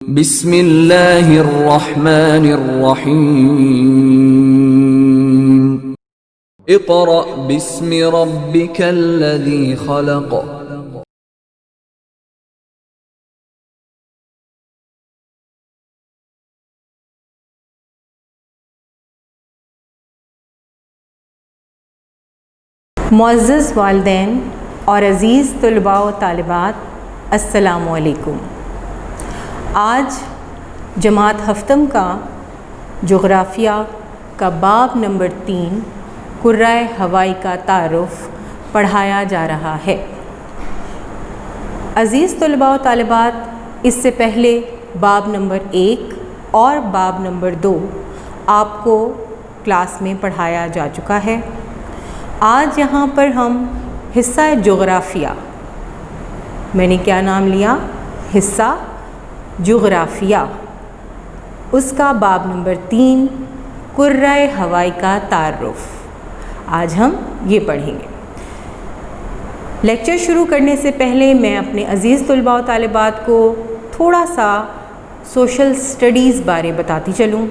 बिस्मिल्लाहिर्रहमानिर्रहीम। इक़रा बिस्मि रब्बिकल्लज़ी खलक़। मुअज़्ज़ज़ वालिदैन और अज़ीज़ तलबा व तालिबात, अस्सलामु अलैकुम। आज जमात हफ्तम का जोग्राफ़िया का बाब नंबर 3 कुर्राए हवाई का तारुफ़ पढ़ाया जा रहा है। अज़ीज़ तलबा व तालिबात, इससे पहले बाब नंबर 1 और बाब नंबर 2 आपको क्लास में पढ़ाया जा चुका है। आज यहाँ पर हम हिस्सा जोग्राफ़िया, मैंने क्या नाम लिया, हिस्सा जोग्राफ़िया, उसका बाब नंबर 3 कुर्राए हवाई का तारुफ़ आज हम ये पढ़ेंगे। लेक्चर शुरू करने से पहले मैं अपने अज़ीज़ तलबा व तालिबात को थोड़ा सा सोशल स्टडीज़ बारे बताती चलूँ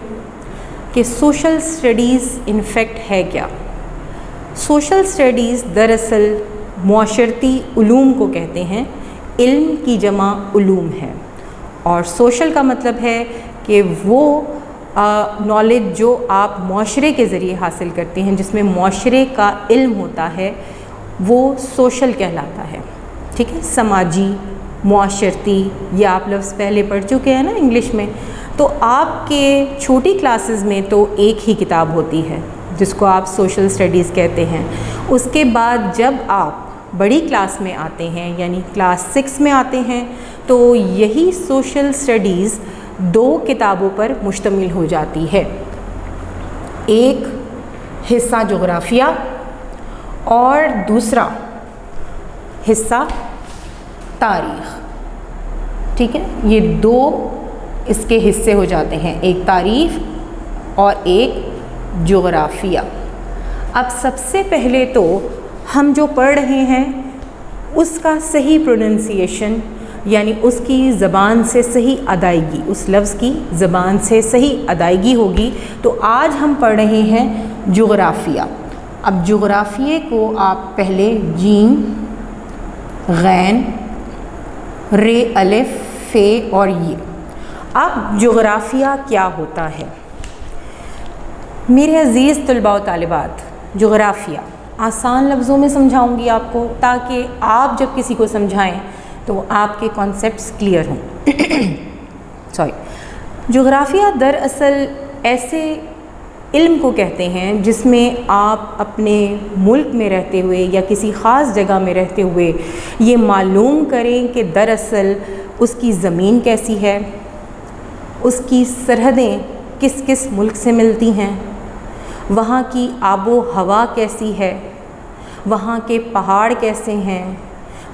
कि सोशल स्टडीज़ इनफेक्ट है क्या। सोशल स्टडीज़ दरअसल मुआशरती उलूम को कहते हैं, इल्म की जमा उलूम है। और सोशल का मतलब है कि वो नॉलेज जो आप मुआशरे के ज़रिए हासिल करते हैं, जिसमें मुआशरे का इल्म होता है, वो सोशल कहलाता है। ठीक है, समाजी, मुआशरती, ये आप लफ्ज़ पहले पढ़ चुके हैं ना इंग्लिश में। तो आपके छोटी क्लासेस में तो एक ही किताब होती है जिसको आप सोशल स्टडीज़ कहते हैं। उसके बाद जब आप बड़ी क्लास में आते हैं, यानी क्लास 6 में आते हैं, तो यही सोशल स्टडीज़ 2 किताबों पर मुश्तमिल हो जाती है। एक हिस्सा जोग्राफ़िया और दूसरा हिस्सा तारीख़। ठीक है, ये 2 इसके हिस्से हो जाते हैं, एक तारीख़ और एक जोग्राफ़िया। अब सबसे पहले तो हम जो पढ़ रहे हैं उसका सही प्रोनंसिएशन, यानी उसकी ज़बान से सही अदायगी, उस लफ्ज़ की ज़बान से सही अदायगी होगी। तो आज हम पढ़ रहे हैं जोग्राफ़िया। अब जोग्राफ़िए को आप पहले जीम, गैन, रे, अलिफ, फ़े और ये। अब जोग्राफ़िया क्या होता है मेरे अज़ीज़ तलबा व तालिबात। जोग्राफ़िया आसान लफ्ज़ों में समझाऊंगी आपको, ताकि आप जब किसी को समझाएं तो आपके कॉन्सेप्ट्स क्लियर हों। सॉरी, जोग्राफ़िया दरअसल ऐसे इल्म को कहते हैं जिसमें आप अपने मुल्क में रहते हुए या किसी ख़ास जगह में रहते हुए ये मालूम करें कि दरअसल उसकी ज़मीन कैसी है, उसकी सरहदें किस किस मुल्क से मिलती हैं, वहाँ की आबो हवा कैसी है, वहाँ के पहाड़ कैसे हैं,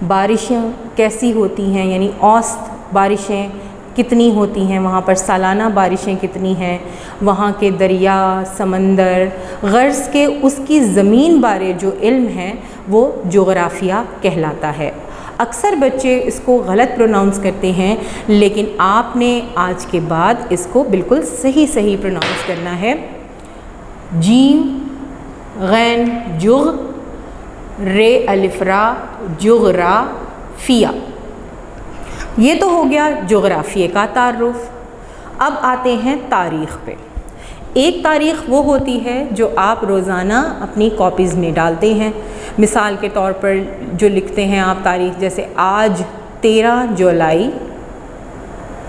बारिशें कैसी होती हैं, यानी औसत बारिशें कितनी होती हैं, वहाँ पर सालाना बारिशें कितनी हैं, वहाँ के दरिया, समंदर, गर्ज़ के उसकी ज़मीन बारे जो इल्म है वो जोग्राफ़िया कहलाता है। अक्सर बच्चे इसको गलत प्रोनाउंस करते हैं, लेकिन आपने आज के बाद इसको बिल्कुल सही प्रोनाउंस करना है। जीम, गैन, जुग, रे, अलिफ़रा, जोग्राफ़िया। ये तो हो गया जोग्राफ़िया का तारुफ़। अब आते हैं तारीख़ पे। एक तारीख़ वो होती है जो आप रोज़ाना अपनी कॉपीज़ में डालते हैं। मिसाल के तौर पर जो लिखते हैं आप तारीख़, जैसे आज 13 जुलाई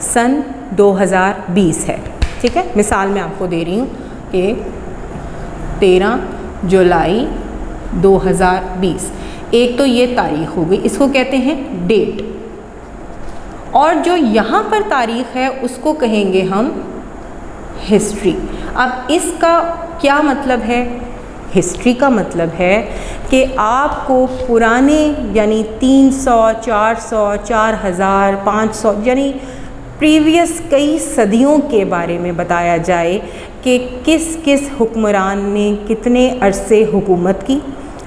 सन 2020 है। ठीक है, मिसाल मैं आपको दे रही हूँ कि 13 जुलाई 2020। एक तो ये तारीख़ हो गई, इसको कहते हैं डेट। और जो यहाँ पर तारीख़ है उसको कहेंगे हम हिस्ट्री। अब इसका क्या मतलब है? हिस्ट्री का मतलब है कि आपको पुराने यानी 300, 400, 4000, 500 यानी प्रीवियस कई सदियों के बारे में बताया जाए कि किस किस हुक्मरान ने कितने अरसे हुकूमत की,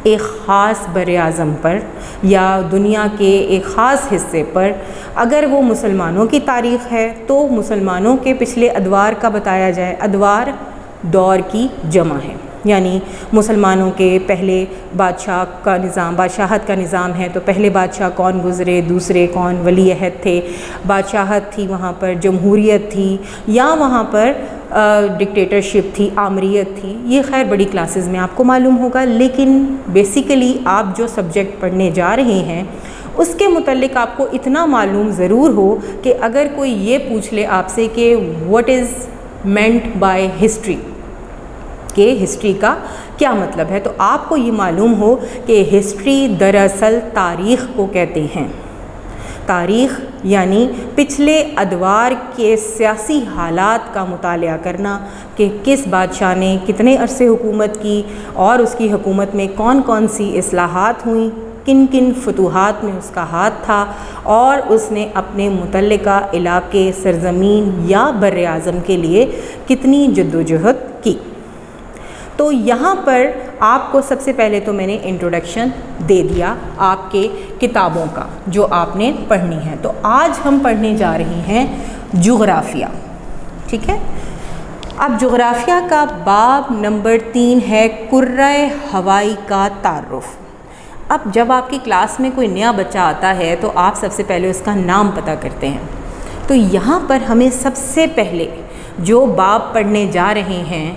एक ख़ास बर-ए-आज़म पर या दुनिया के एक ख़ास हिस्से पर, अगर वो मुसलमानों की तारीख़ है तो मुसलमानों के पिछले अदवार का बताया जाए। अदवार दौर की जमा है, यानी मुसलमानों के पहले बादशाह का निज़ाम, बादशाहत का निज़ाम है तो पहले बादशाह कौन गुज़रे, दूसरे कौन वली अहद थे, बादशाहत थी वहाँ पर, जमहूरियत थी या वहाँ पर डिक्टेटरशिप थी, आमरीत थी। ये खैर बड़ी क्लासेस में आपको मालूम होगा, लेकिन बेसिकली आप जो सब्जेक्ट पढ़ने जा रहे हैं उसके मुतल्लिक आपको इतना मालूम ज़रूर हो कि अगर कोई ये पूछ ले आपसे कि what is meant by history, के हिस्ट्री का क्या मतलब है, तो आपको ये मालूम हो कि हिस्ट्री दरअसल तारीख़ को कहते हैं। तारीख़ यानी पिछले अदवार के सियासी हालात का मुतालिया करना कि किस बादशाह ने कितने अरसे हुकूमत की और उसकी हुकूमत में कौन कौन सी इस्लाहात हुई, किन किन फतूहात में उसका हाथ था और उसने अपने मुतल्लिका इलाके, सरज़मीन या बर-ए-आज़म के लिए कितनी जद्दोजहद की। तो यहाँ पर आपको सबसे पहले तो मैंने इंट्रोडक्शन दे दिया आपके किताबों का जो आपने पढ़नी है। तो आज हम पढ़ने जा रहे हैं जुग़राफ़िया, ठीक है। अब जुग़राफ़िया का बाब नंबर 3 है कुर्राए हवाई का तारुफ़। अब जब आपकी क्लास में कोई नया बच्चा आता है तो आप सबसे पहले उसका नाम पता करते हैं। तो यहाँ पर हमें सबसे पहले जो बाब पढ़ने जा रहे हैं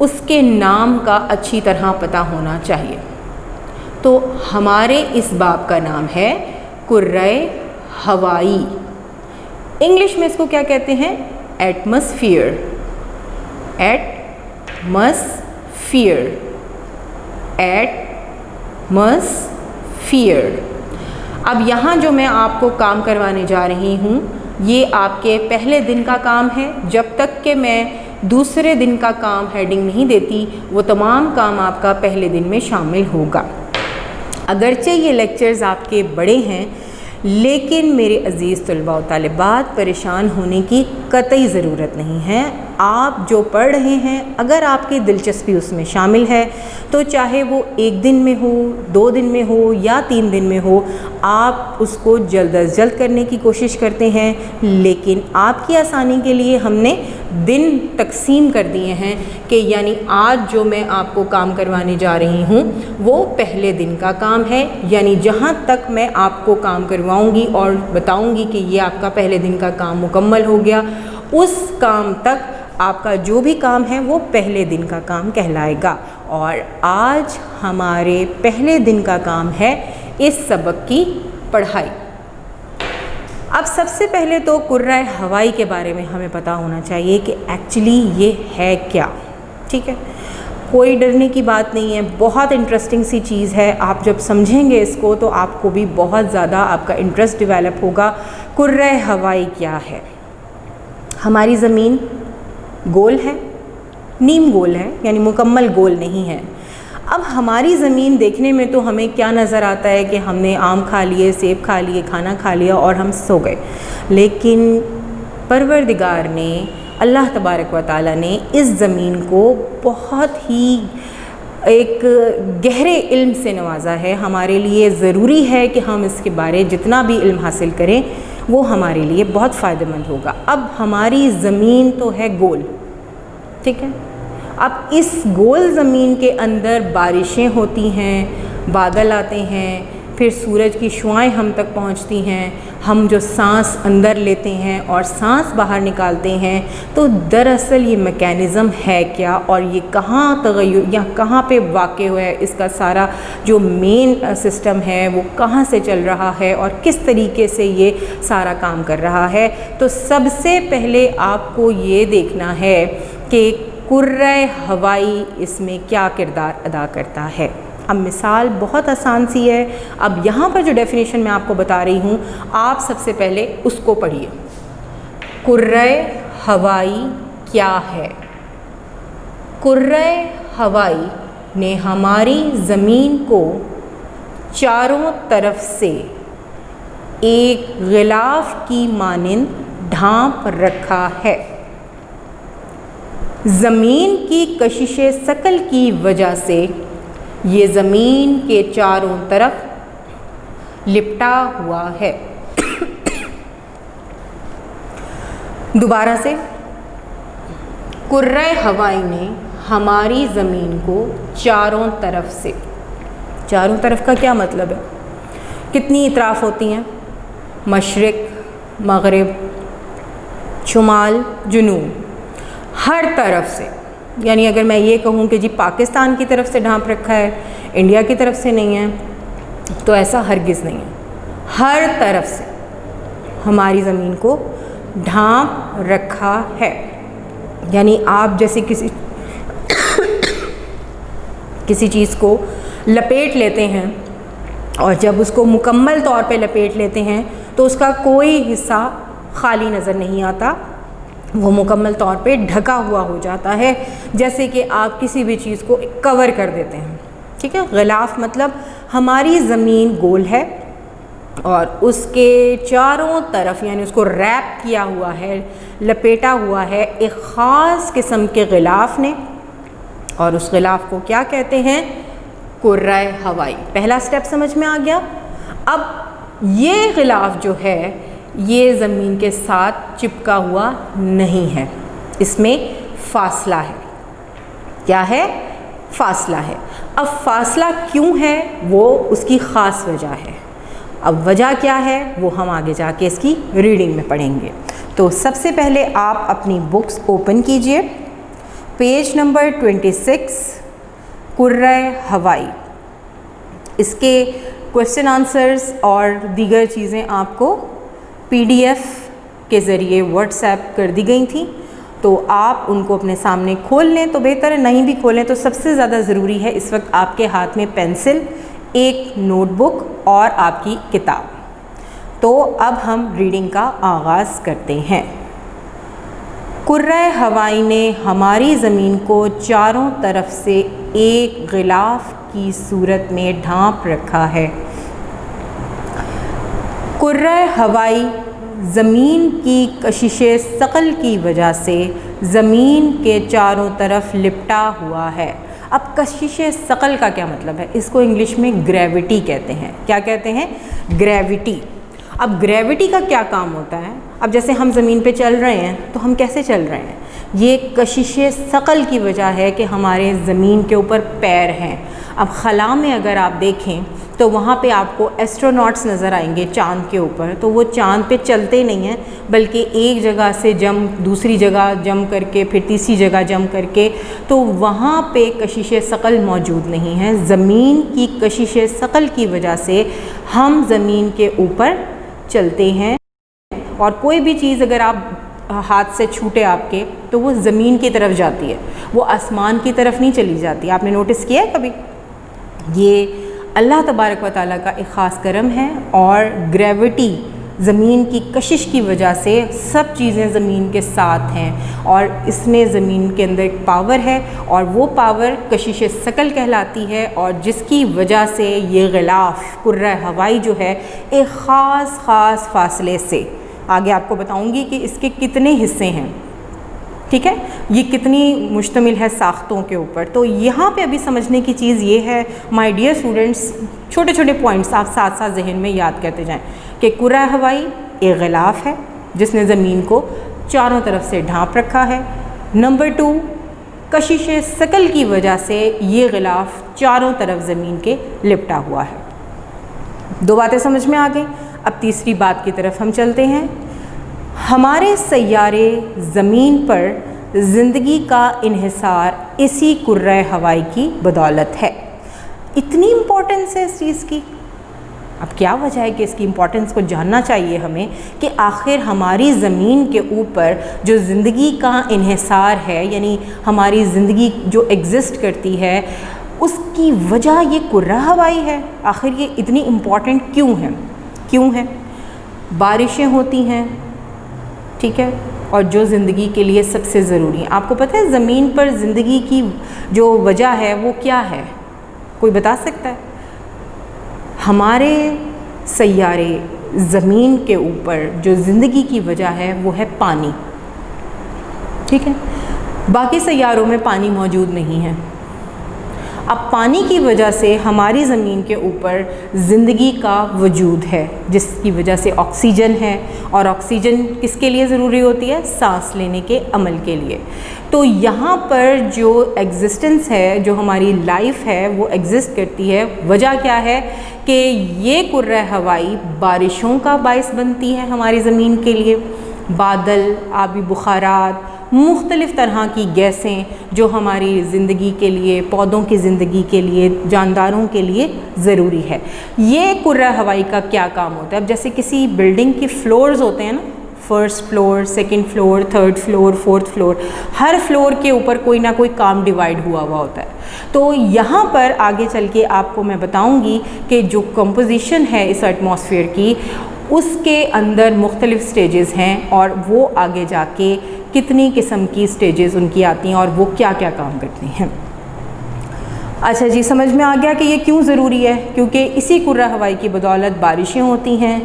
उसके नाम का अच्छी तरह पता होना चाहिए। तो हमारे इस बाब का नाम है कुर्राए हवाई। इंग्लिश में इसको क्या कहते हैं? एटमॉस्फेयर। Atmosphere, atmosphere. अब यहाँ जो मैं आपको काम करवाने जा रही हूँ ये आपके पहले दिन का काम है। जब तक कि मैं दूसरे दिन का काम हेडिंग नहीं देती वो तमाम काम आपका पहले दिन में शामिल होगा। अगरचे ये लेक्चर्स आपके बड़े हैं लेकिन मेरे अज़ीज़ तलबा व तालिबात परेशान होने की कतई ज़रूरत नहीं है। आप जो पढ़ रहे हैं अगर आपकी दिलचस्पी उसमें शामिल है तो चाहे वो 1 दिन में हो, 2 दिन में हो या 3 दिन में हो, आप उसको जल्द अज जल्द करने की कोशिश करते हैं। लेकिन आपकी आसानी के लिए हमने दिन तकसीम कर दिए हैं कि यानी आज जो मैं आपको काम करवाने जा रही हूँ वो पहले दिन का काम है, यानी जहाँ तक मैं आपको काम करवाऊँगी और बताऊँगी कि ये आपका पहले दिन का काम मुकम्मल हो गया, उस काम तक आपका जो भी काम है वो पहले दिन का काम कहलाएगा। और आज हमारे पहले दिन का काम है इस सबक की पढ़ाई। अब सबसे पहले तो कुर्राए हवाई के बारे में हमें पता होना चाहिए कि एक्चुअली ये है क्या, ठीक है। कोई डरने की बात नहीं है, बहुत इंटरेस्टिंग सी चीज़ है। आप जब समझेंगे इसको तो आपको भी बहुत ज़्यादा आपका इंटरेस्ट डेवलप होगा। कुर्राए हवाई क्या है? हमारी ज़मीन गोल है, नीम गोल है, यानी मुकम्मल गोल नहीं है। अब हमारी ज़मीन देखने में तो हमें क्या नज़र आता है कि हमने आम खा लिए, सेब खा लिए, खाना खा लिया और हम सो गए। लेकिन परवरदिगार ने, अल्लाह तबारक व तआला ने इस ज़मीन को बहुत ही एक गहरे इल्म से नवाजा है। हमारे लिए ज़रूरी है कि हम इसके बारे जितना भी इल्म हासिल करें वो हमारे लिए बहुत फ़ायदेमंद होगा। अब हमारी ज़मीन तो है गोल, ठीक है। अब इस गोल ज़मीन के अंदर बारिशें होती हैं, बादल आते हैं, फिर सूरज की शुआएं हम तक पहुंचती हैं, हम जो सांस अंदर लेते हैं और सांस बाहर निकालते हैं। तो दरअसल ये मैकेनिज़्म है क्या और ये कहाँ तग़य्युर या कहाँ पे वाक़ हुआ है, इसका सारा जो मेन सिस्टम है वो कहाँ से चल रहा है और किस तरीके से ये सारा काम कर रहा है। तो सबसे पहले आपको ये देखना है कि कुर्राए हवाई इसमें क्या किरदार अदा करता है। अब मिसाल बहुत आसान सी है। अब यहाँ पर जो डेफिनेशन मैं आपको बता रही हूँ आप सबसे पहले उसको पढ़िए। कुर्राए हवाई क्या है? कुर्राए हवाई ने हमारी ज़मीन को चारों तरफ से एक गिलाफ की मानिंद ढांप रखा है। ज़मीन की कशिश सकल की वजह से ये ज़मीन के चारों तरफ लिपटा हुआ है। दोबारा से, कुर्रे हवाई ने हमारी ज़मीन को चारों तरफ से, चारों तरफ का क्या मतलब है? कितनी इतराफ़ होती हैं? मशरिक़, मग़रिब, शुमाल, जुनूब, हर तरफ से। यानी अगर मैं ये कहूँ कि जी पाकिस्तान की तरफ से ढांप रखा है, इंडिया की तरफ से नहीं है, तो ऐसा हरगिज़ नहीं है। हर तरफ से हमारी ज़मीन को ढांप रखा है। यानी आप जैसे किसी चीज़ को लपेट लेते हैं और जब उसको मुकम्मल तौर पे लपेट लेते हैं तो उसका कोई हिस्सा खाली नज़र नहीं आता, वो मुकम्मल तौर पे ढका हुआ हो जाता है। जैसे कि आप किसी भी चीज़ को कवर कर देते हैं, ठीक है। ग़िलाफ़ मतलब हमारी ज़मीन गोल है और उसके चारों तरफ यानी उसको रैप किया हुआ है, लपेटा हुआ है एक ख़ास किस्म के ग़िलाफ़ ने, और उस ग़िलाफ़ को क्या कहते हैं? कुर्रा हवाई। पहला स्टेप समझ में आ गया। अब ये ग़िलाफ़ जो है ये ज़मीन के साथ चिपका हुआ नहीं है, इसमें फ़ासला है। क्या है? फ़ासला है। अब फ़ासला क्यों है वो उसकी ख़ास वजह है। अब वजह क्या है वो हम आगे जाके इसकी रीडिंग में पढ़ेंगे। तो सबसे पहले आप अपनी बुक्स ओपन कीजिए, पेज नंबर 26, कुर्रा हवाई। इसके क्वेश्चन आंसर्स और दीगर चीज़ें आपको PDF के ज़रिए व्हाट्सएप कर दी गई थी, तो आप उनको अपने सामने खोल लें तो बेहतर है, नहीं भी खोलें तो सबसे ज़्यादा ज़रूरी है इस वक्त आपके हाथ में पेंसिल, एक नोटबुक और आपकी किताब। तो अब हम रीडिंग का आगाज़ करते हैं। कुर्रा हवाई ने हमारी ज़मीन को चारों तरफ से एक ग़िलाफ़ की सूरत में ढांप रखा है। कुर्रा हवाई ज़मीन की कशिशे सकल की वजह से ज़मीन के चारों तरफ लिपटा हुआ है। अब कशिशे सकल का क्या मतलब है? इसको इंग्लिश में ग्रेविटी कहते हैं। क्या कहते हैं? ग्रेविटी। अब ग्रेविटी का क्या काम होता है? अब जैसे हम ज़मीन पे चल रहे हैं तो हम कैसे चल रहे हैं? ये कशिशे सकल की वजह है कि हमारे ज़मीन के ऊपर पैर हैं। अब खला में अगर आप देखें तो वहाँ पे आपको एस्ट्रोनॉट्स नज़र आएंगे चाँद के ऊपर, तो वो चाँद पे चलते नहीं हैं बल्कि एक जगह से दूसरी जगह जम करके फिर तीसरी जगह जम करके, तो वहाँ पे कशिशे सकल मौजूद नहीं है। ज़मीन की कशिशे सकल की वजह से हम ज़मीन के ऊपर चलते हैं, और कोई भी चीज़ अगर आप हाथ से छूटे आपके तो वो ज़मीन की तरफ जाती है, वो आसमान की तरफ नहीं चली जाती। आपने नोटिस किया है कभी? ये अल्लाह तबारक व तआला का एक ख़ास करम है, और ग्रेविटी ज़मीन की कशिश की वजह से सब चीज़ें ज़मीन के साथ हैं, और इसमें ज़मीन के अंदर एक पावर है और वो पावर कशिश सकल कहलाती है, और जिसकी वजह से ये ग़िलाफ़ कुर्रा हवाई जो है एक ख़ास फ़ासले से, आगे आपको बताऊंगी कि इसके कितने हिस्से हैं, ठीक है, ये कितनी मुश्तमिल है साख्तों के ऊपर। तो यहाँ पे अभी समझने की चीज़ ये है माय डियर स्टूडेंट्स, छोटे छोटे पॉइंट्स आप साथ साथ जहन में याद करते जाएं कि कुर्रा हवाई एक ग़िलाफ़ है जिसने ज़मीन को चारों तरफ से ढांप रखा है। नंबर 2, कशिशे सकल की वजह से ये ग़िलाफ़ चारों तरफ ज़मीन के लिपटा हुआ है। 2 बातें समझ में आ गई। अब तीसरी बात की तरफ हम चलते हैं। हमारे सैयारे ज़मीन पर ज़िंदगी का इन्हिसार इसी कुर्रा हवाई की बदौलत है। इतनी इम्पोर्टेंस है इस चीज़ की। अब क्या वजह है कि इसकी इम्पोर्टेंस को जानना चाहिए हमें कि आखिर हमारी ज़मीन के ऊपर जो ज़िंदगी का इन्हिसार है, यानी हमारी ज़िंदगी जो एग्ज़िस्ट करती है, उसकी वजह ये कुर्रा हवाई है। आखिर ये इतनी इम्पॉर्टेंट क्यों है? बारिशें होती हैं, ठीक है, और जो ज़िंदगी के लिए सबसे ज़रूरी है। आपको पता है ज़मीन पर ज़िंदगी की जो वजह है वो क्या है? कोई बता सकता है? हमारे सैयारे ज़मीन के ऊपर जो ज़िंदगी की वजह है वो है पानी, ठीक है। बाकी सैयारों में पानी मौजूद नहीं है। अब पानी की वजह से हमारी ज़मीन के ऊपर ज़िंदगी का वजूद है, जिसकी वजह से ऑक्सीजन है, और ऑक्सीजन किसके लिए ज़रूरी होती है? सांस लेने के अमल के लिए। तो यहाँ पर जो एग्जिस्टेंस है, जो हमारी लाइफ है, वो एग्जिस्ट करती है। वजह क्या है कि ये कुर्रा हवाई बारिशों का बायस बनती है हमारी ज़मीन के लिए। बादल, आबी बुखारात, मुख्तलिफ़ तरह की गैसें जो हमारी ज़िंदगी के लिए, पौधों की ज़िंदगी के लिए, जानदारों के लिए ज़रूरी है। ये कुर्रा हवाई का क्या काम होता है? अब जैसे किसी बिल्डिंग की फ्लोर्स होते हैं ना, first floor, second floor, third floor, fourth floor, हर फ्लोर के ऊपर कोई ना कोई काम डिवाइड हुआ होता है। तो यहाँ पर आगे चल के आपको मैं बताऊँगी कि जो कंपोजिशन है इस एटमॉस्फेयर की, उसके अंदर मुख्तलिफ़ स्टेजेस हैं, और वो आगे जाके कितनी किस्म की स्टेजेस उनकी आती हैं और वो क्या क्या काम करती हैं। अच्छा जी, समझ में आ गया कि ये क्यों ज़रूरी है? क्योंकि इसी कुर्रा हवाई की बदौलत बारिशें होती हैं,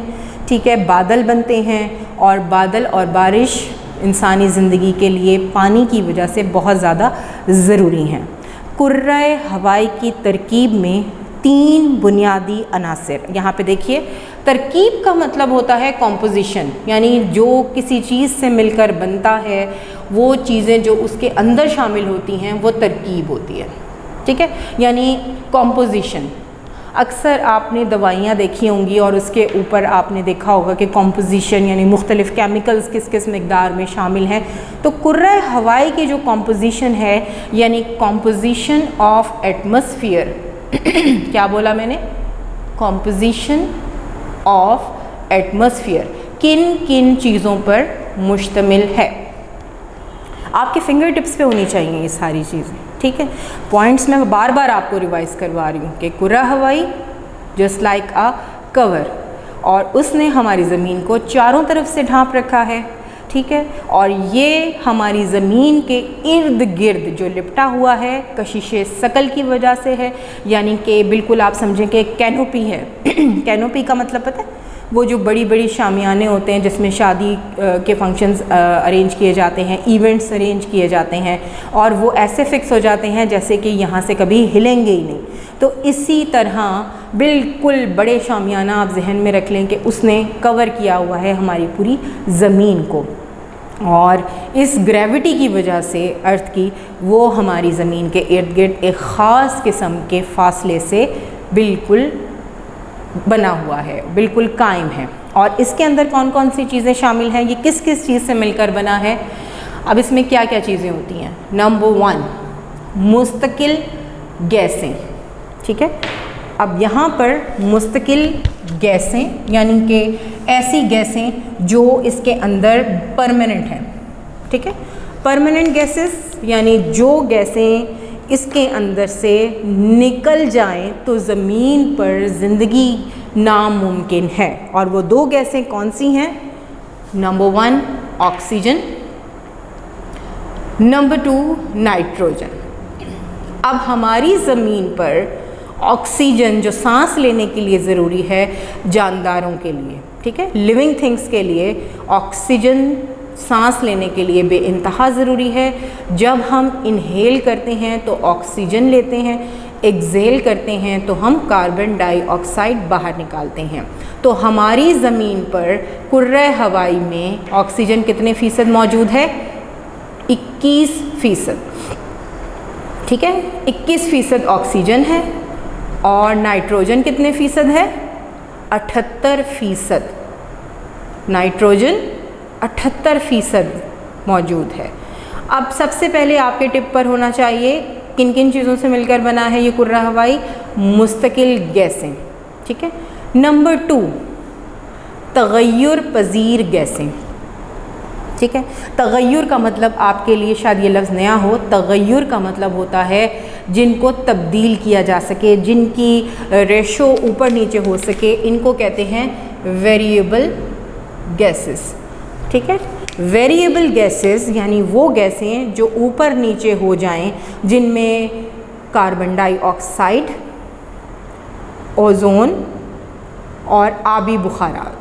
ठीक है, बादल बनते हैं, और बादल और बारिश इंसानी ज़िंदगी के लिए पानी की वजह से बहुत ज़्यादा ज़रूरी हैं। कुर्रा हवाई की तरकीब में 3 बुनियादी अनासर, यहाँ पे देखिए, तरकीब का मतलब होता है कॉम्पोजिशन, यानी जो किसी चीज़ से मिलकर बनता है, वो चीज़ें जो उसके अंदर शामिल होती हैं वो तरकीब होती है, ठीक है, यानी कॉम्पोजिशन। अक्सर आपने दवाइयाँ देखी होंगी और उसके ऊपर आपने देखा होगा कि कॉम्पोजिशन यानी मुख्तलिफ़ केमिकल्स किस किस मिकदार में शामिल हैं। तो कुर्रा हवाई की जो कॉम्पोजिशन है, यानी कॉम्पोजिशन ऑफ एटमॉस्फेयर क्या बोला मैंने? कॉम्पोजिशन ऑफ एटमॉस्फेयर किन किन चीज़ों पर मुश्तमिल है? आपके फिंगर टिप्स पे होनी चाहिए ये सारी चीज़ें, ठीक है। पॉइंट्स मैं बार बार आपको रिवाइज करवा रही हूँ कि कुर्रा हवाई जस्ट लाइक अ कवर, और उसने हमारी ज़मीन को चारों तरफ से ढांप रखा है, ठीक है, और ये हमारी ज़मीन के इर्द गिर्द जो लिपटा हुआ है कशिशे सकल की वजह से है, यानी कि बिल्कुल आप समझें कि कैनोपी है। कैनोपी का मतलब पता है? वो जो बड़ी बड़ी शामियाने होते हैं जिसमें शादी के फंक्शंस अरेंज किए जाते हैं, इवेंट्स अरेंज किए जाते हैं, और वो ऐसे फिक्स हो जाते हैं जैसे कि यहाँ से कभी हिलेंगे ही नहीं। तो इसी तरह बिल्कुल बड़े शामियाना आप जहन में रख लें कि उसने कवर किया हुआ है हमारी पूरी ज़मीन को, और इस ग्रेविटी की वजह से अर्थ की, वो हमारी ज़मीन के इर्द गिर्द एक ख़ास किस्म के फासले से बिल्कुल बना हुआ है, बिल्कुल कायम है। और इसके अंदर कौन कौन सी चीज़ें शामिल हैं, ये किस किस चीज़ से मिलकर बना है? अब इसमें क्या क्या चीज़ें होती हैं? नंबर 1, मुस्तकिल गैसें, ठीक है। अब यहाँ पर मुस्तकिल गैसें यानी कि ऐसी गैसें जो इसके अंदर परमानेंट हैं, ठीक है। परमानेंट गैसेस यानी जो गैसें इसके अंदर से निकल जाएं तो ज़मीन पर ज़िंदगी नामुमकिन है। और वो 2 गैसें कौन सी हैं? Number 1 oxygen, number 2 nitrogen. अब हमारी ज़मीन पर ऑक्सीजन जो सांस लेने के लिए ज़रूरी है जानदारों के लिए, ठीक है, लिविंग थिंग्स के लिए ऑक्सीजन सांस लेने के लिए बेइंतहा ज़रूरी है। जब हम इनहेल करते हैं तो ऑक्सीजन लेते हैं, एक्सेल करते हैं तो हम कार्बन डाइऑक्साइड बाहर निकालते हैं। तो हमारी ज़मीन पर कुर्रा हवाई में ऑक्सीजन कितने फ़ीसद मौजूद है? 21%, ठीक है, 21% ऑक्सीजन है। और नाइट्रोजन कितने फ़ीसद है? 78%। नाइट्रोजन 78% मौजूद है। अब सबसे पहले आपके टिप पर होना चाहिए किन किन चीज़ों से मिलकर बना है ये कुर्रा हवाई? मुस्तकिल गैसें, ठीक है। नंबर 2 तगय्युर पज़ीर गैसें, ठीक है। तगय्युर का मतलब आपके लिए शायद ये लफ्ज़ नया हो। तगय्युर का मतलब होता है जिनको तब्दील किया जा सके, जिनकी रेशो ऊपर नीचे हो सके, इनको कहते हैं वेरिएबल गैसेस, ठीक है। वेरिएबल गैसेस यानी वो गैसें जो ऊपर नीचे हो जाएं, जिनमें कार्बन डाइऑक्साइड, ओजोन और आबी बुखारात,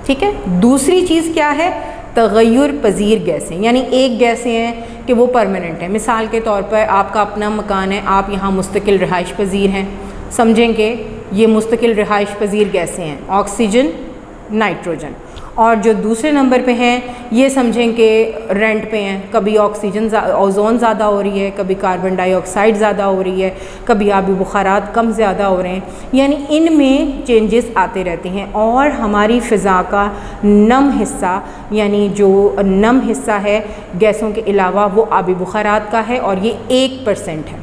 ठीक है। दूसरी चीज़ क्या है? तगय्युर पज़ीर गैसें, यानी एक गैसें हैं कि वो परमानेंट है। मिसाल के तौर पर आपका अपना मकान है, आप यहाँ मुस्तकिल रिहाइश पजीर हैं, समझें कि ये मुस्तकिल रिहाइश पजीर गैसें हैं, ऑक्सीजन, नाइट्रोजन। और जो दूसरे नंबर पे हैं ये समझें कि रेंट पे हैं, कभी ऑक्सीजन ओजोन ज़्यादा हो रही है, कभी कार्बन डाइऑक्साइड ज़्यादा हो रही है, कभी आबी बुखारात कम ज़्यादा हो रहे हैं, यानी इनमें चेंजेस आते रहते हैं। और हमारी फ़िज़ा का नम हिस्सा, यानी जो नम हिस्सा है गैसों के अलावा, वो आबी बुखारात का है और ये 1% है,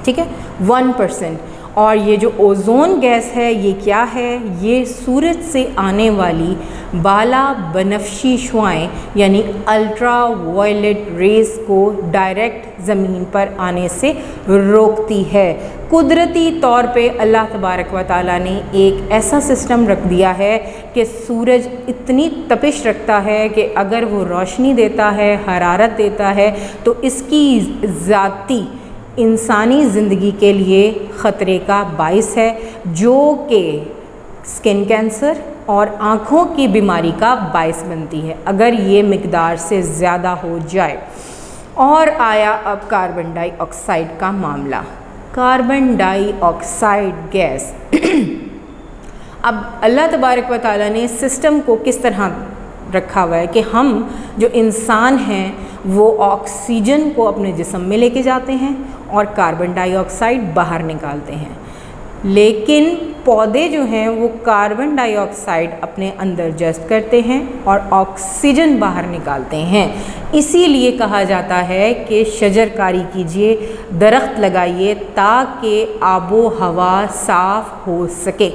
ठीक है, 1%। और ये जो ओज़ोन गैस है ये क्या है? ये सूरज से आने वाली बाला बनफशी शुआएँ यानी अल्ट्रा वायलेट रेज़ को डायरेक्ट ज़मीन पर आने से रोकती है। कुदरती तौर पे अल्लाह तबारक व तआला ने एक ऐसा सिस्टम रख दिया है कि सूरज इतनी तपिश रखता है कि अगर वो रोशनी देता है, हरारत देता है, तो इसकी ज़ाती इंसानी ज़िंदगी के लिए ख़तरे का बाइस है, जो कि स्किन कैंसर और आँखों की बीमारी का बाइस बनती है अगर ये मिकदार से ज़्यादा हो जाए। और आया अब कार्बन डाइऑक्साइड का मामला। कार्बन डाइऑक्साइड गैस अब अल्लाह तबारक व तआला ने सिस्टम को किस तरह रखा हुआ है कि हम जो इंसान हैं वो ऑक्सीजन को अपने जिस्म में लेके जाते हैं और कार्बन डाइऑक्साइड बाहर निकालते हैं, लेकिन पौधे जो हैं वो कार्बन डाइऑक्साइड अपने अंदर जज़्ब करते हैं और ऑक्सीजन बाहर निकालते हैं। इसीलिए कहा जाता है कि शजरकारी कीजिए, दरख्त लगाइए ताकि आबो हवा साफ़ हो सके,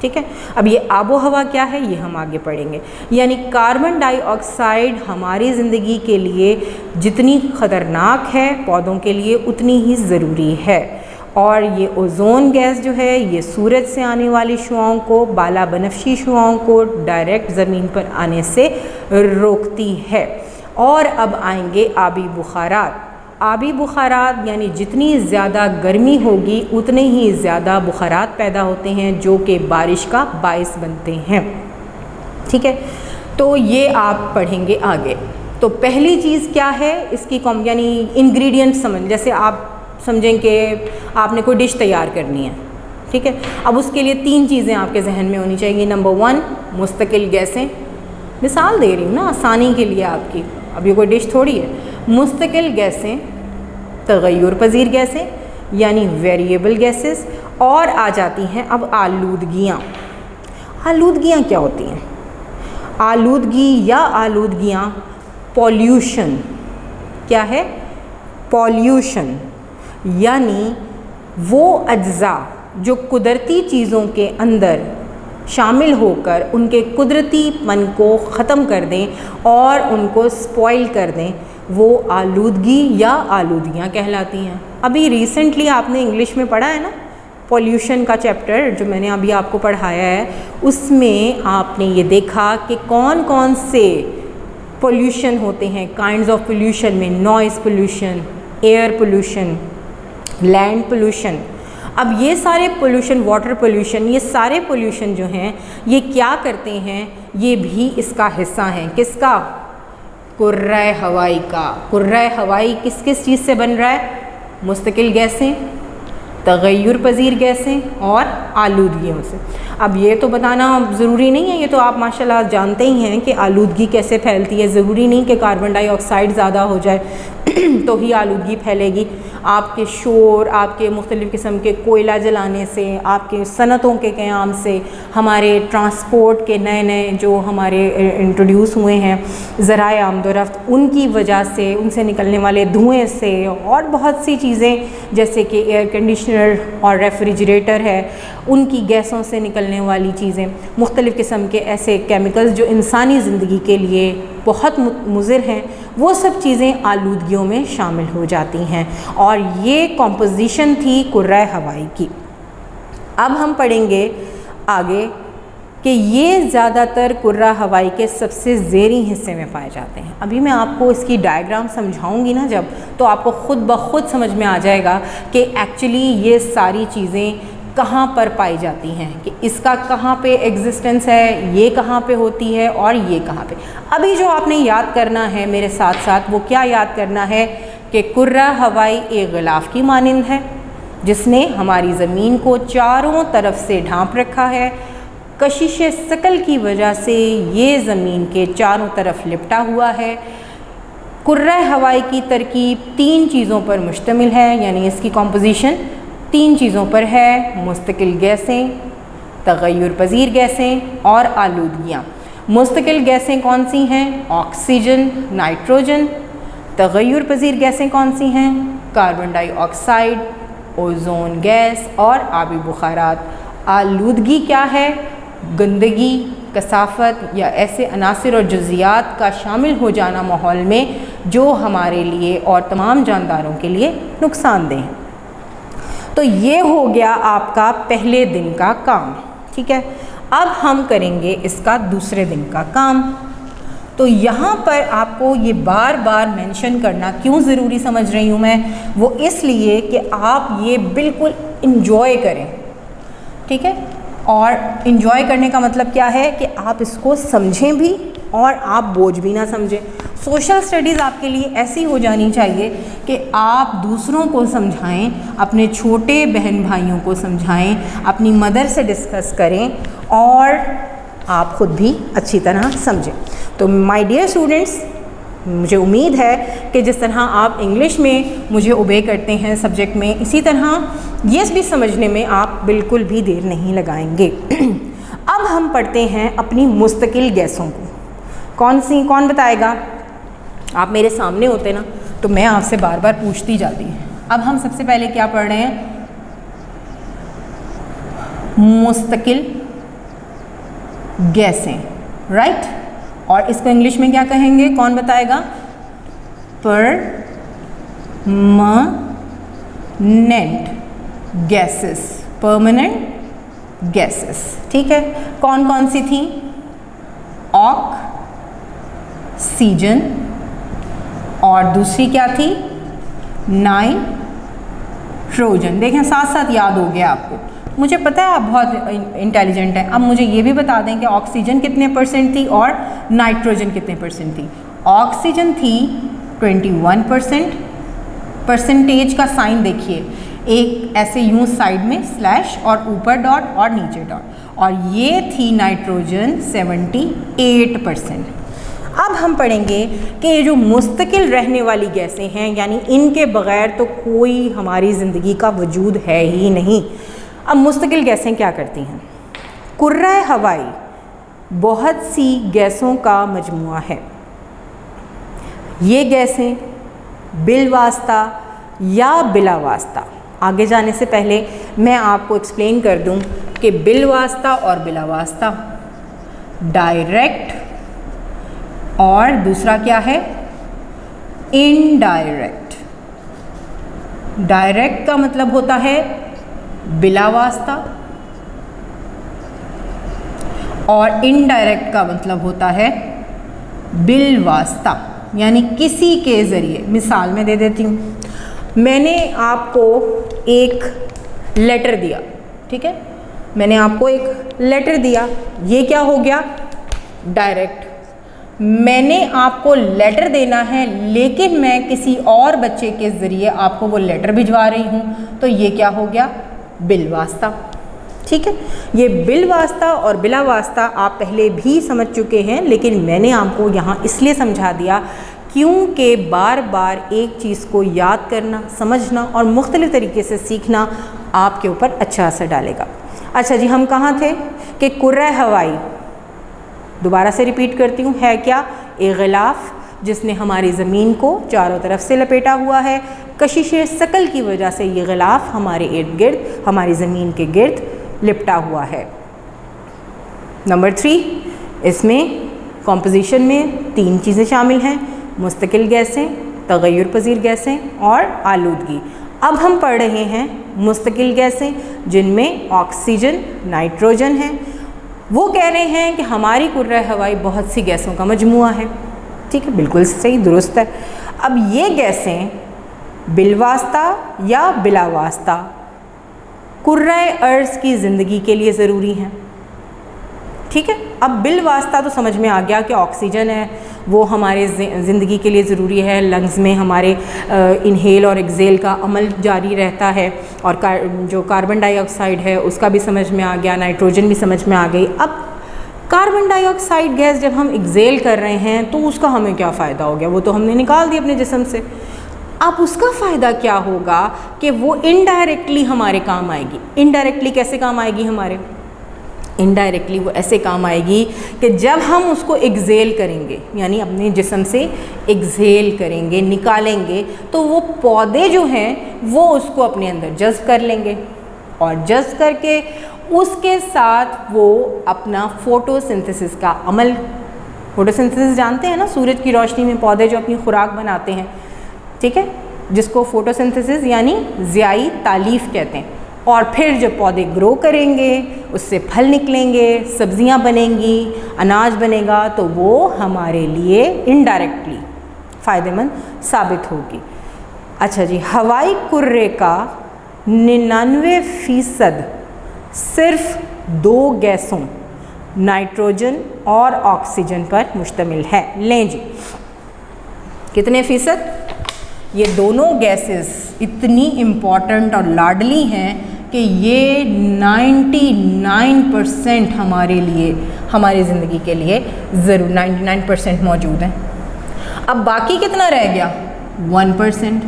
ठीक है। अब ये आबो हवा क्या है ये हम आगे पढ़ेंगे। यानी कार्बन डाइऑक्साइड हमारी ज़िंदगी के लिए जितनी ख़तरनाक है पौधों के लिए उतनी ही ज़रूरी है। और ये ओज़ोन गैस जो है ये सूरज से आने वाली शुआओं को, बाला बनफशी शुआओं को डायरेक्ट ज़मीन पर आने से रोकती है। और अब आएंगे आबी बुखारात। आबी बुखारात यानी जितनी ज़्यादा गर्मी होगी उतने ही ज़्यादा बुखारात पैदा होते हैं जो कि बारिश का बाइस बनते हैं, ठीक है। तो ये आप पढ़ेंगे आगे। तो पहली चीज़ क्या है इसकी यानी इंग्रेडिएंट समझ, जैसे आप समझें कि आपने कोई डिश तैयार करनी है, ठीक है। अब उसके लिए 3 चीज़ें आपके जहन में होनी चाहिए। नंबर 1 मुस्तकिल गैसें, मिसाल दे रही हूँ ना आसानी के लिए आपकी, अब ये कोई डिश थोड़ी है। मुस्तकिल गैसें, तग़य्युर पज़ीर गैसें यानी वेरिएबल गैसेस, और आ जाती हैं अब आलूदगियाँ। आलूदगियाँ क्या होती हैं? आलूदगी या आलूदगियाँ पॉल्यूशन, क्या है? पॉल्यूशन यानी वो अज्जा जो कुदरती चीज़ों के अंदर शामिल होकर उनके कुदरतीपन को ख़त्म कर दें और उनको स्पॉइल कर दें, वो आलूदगी या आलूदियाँ कहलाती हैं। अभी रिसेंटली आपने इंग्लिश में पढ़ा है ना पॉल्यूशन का चैप्टर जो मैंने अभी आपको पढ़ाया है, उसमें आपने ये देखा कि कौन कौन से पोल्यूशन होते हैं। काइंड्स ऑफ पोल्यूशन में noise pollution, air pollution, land pollution. अब ये सारे पोल्यूशन, वाटर पोल्यूशन, ये सारे पोल्यूशन जो हैं ये क्या करते हैं? ये भी इसका हिस्सा हैं। किसका? कुर्रे हवाई का। कुर्रे हवाई किस किस चीज़ से बन रहा है? मुस्तकिल गैसें, तग़य्युर पज़ीर गैसें और आलूदगियों से। अब ये तो बताना ज़रूरी नहीं है, ये तो आप माशाल्लाह जानते ही हैं कि आलूदगी कैसे फैलती है। ज़रूरी नहीं कि कार्बन डाइऑक्साइड ज़्यादा हो जाए तो ही आलूदगी फैलेगी। आपके शोर, आपके मुख्तलिफ़ किस्म के कोयला जलाने से, आपके सनतों के क़याम से, हमारे ट्रांसपोर्ट के नए नए जो हमारे इंट्रोड्यूस हुए हैं ज़राए आमदोरफ्त, उनकी वजह से, उनसे निकलने वाले धुएँ से, और बहुत सी चीज़ें जैसे कि एयर कंडीशनर और रेफ्रिजरेटर है, उनकी गैसों से निकलने वाली चीज़ें, मुख्तलिफ़ किस्म के ऐसे केमिकल्स जो इंसानी ज़िंदगी के लिए बहुत मुज़िर हैं, वो सब चीज़ें आलूदगियों में शामिल हो जाती हैं। और ये कॉम्पोजिशन थी कुर्रे हवाई की। अब हम पढ़ेंगे आगे कि ये ज़्यादातर कुर्रा हवाई के सबसे ज़ेरी हिस्से में पाए जाते हैं। अभी मैं आपको इसकी डायग्राम समझाऊंगी ना जब, तो आपको ख़ुद ब खुद समझ में आ जाएगा कि एक्चुअली ये सारी चीज़ें कहाँ पर पाई जाती हैं, कि इसका कहाँ पे एग्जिस्टेंस है, ये कहाँ पे होती है और ये कहाँ पे। अभी जो आपने याद करना है मेरे साथ साथ, वो क्या याद करना है कि कुर्रा हवाई एक गिलाफ की मानिंद है जिसने हमारी ज़मीन को चारों तरफ से ढांप रखा है। कशिश सकल की वजह से ये ज़मीन के चारों तरफ लिपटा हुआ है। कुर्रा हवाई की तरकीब 3 चीज़ों पर मुश्तमिल है, यानी इसकी कॉम्पोजिशन 3 चीज़ों पर है, मुस्तकिल गैसें, तग़य्युर पज़ीर गैसें और आलूदगियाँ। मुस्तकिल गैसें कौन सी हैं? Oxygen, nitrogen. तग़य्युर पज़ीर गैसें कौन सी हैं? कार्बन डाइऑक्साइड, ओज़ोन गैस और आबी बुखारात। आलूदगी क्या है? गंदगी, कसाफत या ऐसे अनासिर और जुज़ियात का शामिल हो जाना माहौल में जो हमारे लिए और तमाम जानदारों के लिए नुकसानदेह हैं। तो ये हो गया आपका पहले दिन का काम, ठीक है। अब हम करेंगे इसका दूसरे दिन का काम। तो यहाँ पर आपको ये बार बार मेंशन करना क्यों ज़रूरी समझ रही हूँ मैं, वो इसलिए कि आप ये बिल्कुल इन्जॉय करें, ठीक है। और इन्जॉय करने का मतलब क्या है कि आप इसको समझें भी और आप बोझ भी ना समझें। सोशल स्टडीज़ आपके लिए ऐसी हो जानी चाहिए कि आप दूसरों को समझाएं, अपने छोटे बहन भाइयों को समझाएं, अपनी मदर से डिस्कस करें और आप ख़ुद भी अच्छी तरह समझें। तो माय डियर स्टूडेंट्स, मुझे उम्मीद है कि जिस तरह आप इंग्लिश में मुझे ओबे करते हैं सब्जेक्ट में, इसी तरह ये भी समझने में आप बिल्कुल भी देर नहीं लगाएंगे। अब हम पढ़ते हैं अपनी मुस्तकिल गैसों को। कौन सी, कौन बताएगा? आप मेरे सामने होते ना तो मैं आपसे बार बार पूछती जाती। अब हम सबसे पहले क्या पढ़ रहे हैं? मुस्तकिल गैसें, राइट। और इसको इंग्लिश में क्या कहेंगे? कौन बताएगा? परमानेंट गैसेस, परमानेंट गैसेस, ठीक है। कौन कौन सी थी? ऑक्सीजन और दूसरी क्या थी? नाइट्रोजन। देखें साथ साथ याद हो गया आपको। मुझे पता है आप बहुत इंटेलिजेंट हैं। अब मुझे ये भी बता दें कि ऑक्सीजन कितने परसेंट थी और नाइट्रोजन कितने परसेंट थी। ऑक्सीजन थी 21%। परसेंटेज का साइन देखिए, एक ऐसे यूं साइड में स्लैश और ऊपर डॉट और नीचे डॉट, और ये थी नाइट्रोजन 78%। अब हम पढ़ेंगे कि ये जो मुस्तकिल रहने वाली गैसें हैं, यानी इनके बग़ैर तो कोई हमारी ज़िंदगी का वजूद है ही नहीं। अब मुस्तकिल गैसें क्या करती हैं? कुर्रा हवाई बहुत सी गैसों का मजमुआ है। ये गैसें बिलवास्ता या बिलावास्ता, आगे जाने से पहले मैं आपको एक्सप्लेन कर दूं कि बिलवास्ता और बिलावास्ता, डायरेक्ट और दूसरा क्या है? इनडायरेक्ट। डायरेक्ट का मतलब होता है बिलावास्ता और इनडायरेक्ट का मतलब होता है बिलवास्ता, यानी किसी के ज़रिए। मिसाल मैं दे देती हूँ। मैंने आपको एक लेटर दिया, ठीक है। मैंने आपको एक लेटर दिया, ये क्या हो गया? डायरेक्ट। मैंने आपको लेटर देना है लेकिन मैं किसी और बच्चे के ज़रिए आपको वो लेटर भिजवा रही हूँ, तो ये क्या हो गया? बिलवास्ता, ठीक है। ये बिलवास्ता और बिलावास्ता आप पहले भी समझ चुके हैं, लेकिन मैंने आपको यहाँ इसलिए समझा दिया क्योंकि बार बार एक चीज़ को याद करना, समझना और मुख्तलिफ़ तरीके से सीखना आपके ऊपर अच्छा असर डालेगा। अच्छा जी, हम कहाँ थे कि कुर्रा हवाई, दोबारा से रिपीट करती हूँ, है क्या? एक गिलाफ जिसने हमारी ज़मीन को चारों तरफ से लपेटा हुआ है। कशिश सकल की वजह से ये गिलाफ हमारे इर्द गिर्द, हमारी ज़मीन के गिर्द लिपटा हुआ है। नंबर 3, इसमें कॉम्पोजिशन में 3 चीज़ें शामिल हैं: मुस्तकिल गैसें, तग़य्युर पज़ीर गैसें और आलूदगी। अब हम पढ़ रहे हैं मुस्तकिल गैसें जिनमें ऑक्सीजन, नाइट्रोजन है। वो कह रहे हैं कि हमारी कुर्रा हवाई बहुत सी गैसों का मजमुआ है, ठीक है, बिल्कुल सही, दुरुस्त है। अब ये गैसें बिलवास्ता या बिलावास्ता कुर्राए अर्ज़ की ज़िंदगी के लिए ज़रूरी हैं। ठीक है, अब बिल वास्ता तो समझ में आ गया कि ऑक्सीजन है वो हमारे ज़िंदगी के लिए ज़रूरी है, लंग्स में हमारे इनहेल और एक्सेल का अमल जारी रहता है, और जो कार्बन डाइऑक्साइड है उसका भी समझ में आ गया, नाइट्रोजन भी समझ में आ गई। अब कार्बन डाइऑक्साइड गैस जब हम एक्सेल कर रहे हैं तो उसका हमें क्या फ़ायदा हो गया, वो तो हमने निकाल दी अपने जिस्म से। अब उसका फ़ायदा क्या होगा कि वो इनडायरेक्टली हमारे काम आएगी। इनडायरेक्टली कैसे काम आएगी हमारे? इनडायरेक्टली वो ऐसे काम आएगी कि जब हम उसको एक्सेल करेंगे, यानी अपने जिस्म से एक्सेल करेंगे, निकालेंगे, तो वो पौधे जो हैं वो उसको अपने अंदर जज़्ब कर लेंगे, और जज़्ब करके उसके साथ वो अपना फ़ोटोसिंथेसिस का अमल, फ़ोटोसिंथेसिस जानते हैं ना, सूरज की रोशनी में पौधे जो अपनी खुराक बनाते हैं, ठीक है, जिसको फ़ोटोसिंथेसिस यानी ज़ियाई तालीफ़ कहते हैं। और फिर जब पौधे ग्रो करेंगे, उससे फल निकलेंगे, सब्जियां बनेंगी, अनाज बनेगा, तो वो हमारे लिए इनडायरेक्टली फ़ायदेमंद साबित होगी। अच्छा जी, हवाई कुर्रे का 99% सिर्फ 2 गैसों नाइट्रोजन और ऑक्सीजन पर मुश्तमिल है। लें जी, कितने फ़ीसद? ये दोनों गैसेस इतनी इम्पॉर्टेंट और लाडली हैं कि ये 99% हमारे लिए, हमारी ज़िंदगी के लिए ज़रूर 99% मौजूद हैं। अब बाकी कितना रह गया? 1%।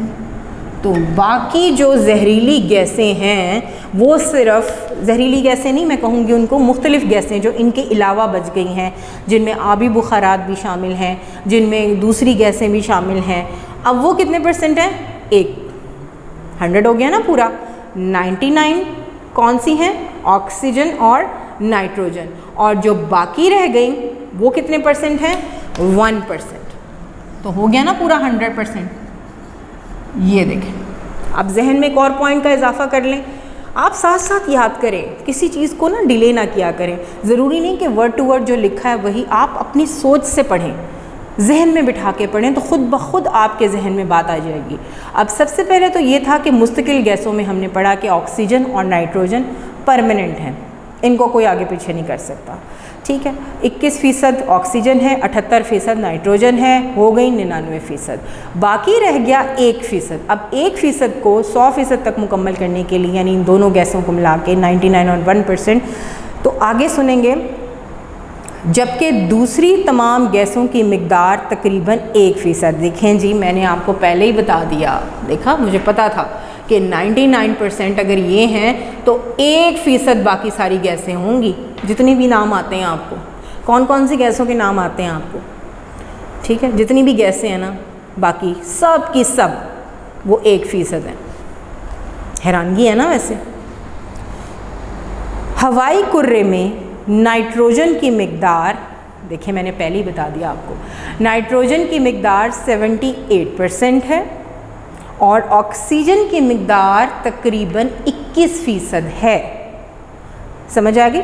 तो बाकी जो जहरीली गैसें हैं वो सिर्फ जहरीली गैसें नहीं, मैं कहूँगी उनको मुख्तलिफ़ गैसें जो इनके अलावा बच गई हैं, जिनमें आबी बुखारात भी शामिल हैं, जिनमें दूसरी गैसें भी शामिल हैं। अब वो कितने % हैं? 100 हो गया ना पूरा। 99 कौन सी हैं? ऑक्सीजन और नाइट्रोजन। और जो बाकी रह गई वो कितने % हैं? 1%। तो हो गया ना पूरा 100%। ये देखें, अब जहन में एक और पॉइंट का इजाफा कर लें। आप साथ साथ याद करें, किसी चीज़ को ना डिले ना किया करें। ज़रूरी नहीं कि वर्ड टू वर्ड जो लिखा है वही आप अपनी सोच से पढ़ें, जहन में बिठा के पढ़ें, तो ख़ुद ब खुद आपके जहन में बात आ जाएगी। अब सबसे पहले तो ये था कि मुस्तकिल गैसों में हमने पढ़ा कि ऑक्सीजन और नाइट्रोजन परमानेंट हैं, इनको कोई आगे पीछे नहीं कर सकता। ठीक है, 21% ऑक्सीजन है, 78% नाइट्रोजन है, हो गई 99%। बाकी रह गया 1%। अब 1% को 100% तक मुकम्मल करने के लिए, यानी इन दोनों गैसों को मिला के 99 और 1%, तो आगे सुनेंगे, जबकि दूसरी तमाम गैसों की मिकदार तकरीबन 1%। देखें जी, मैंने आपको पहले ही बता दिया, देखा, मुझे पता था कि 99% अगर ये हैं तो 1% बाकी सारी गैसें होंगी, जितनी भी नाम आते हैं आपको। कौन कौन सी गैसों के नाम आते हैं आपको? ठीक है, जितनी भी गैसें हैं ना, बाकी सब की सब वो 1% हैं। हैरानगी है ना वैसे। हवाई कुर्रे में नाइट्रोजन की मिकदार, देखिए मैंने पहले ही बता दिया आपको, नाइट्रोजन की मिकदार 78% है और ऑक्सीजन की मिकदार तकरीबन 21% है। समझ आ गई?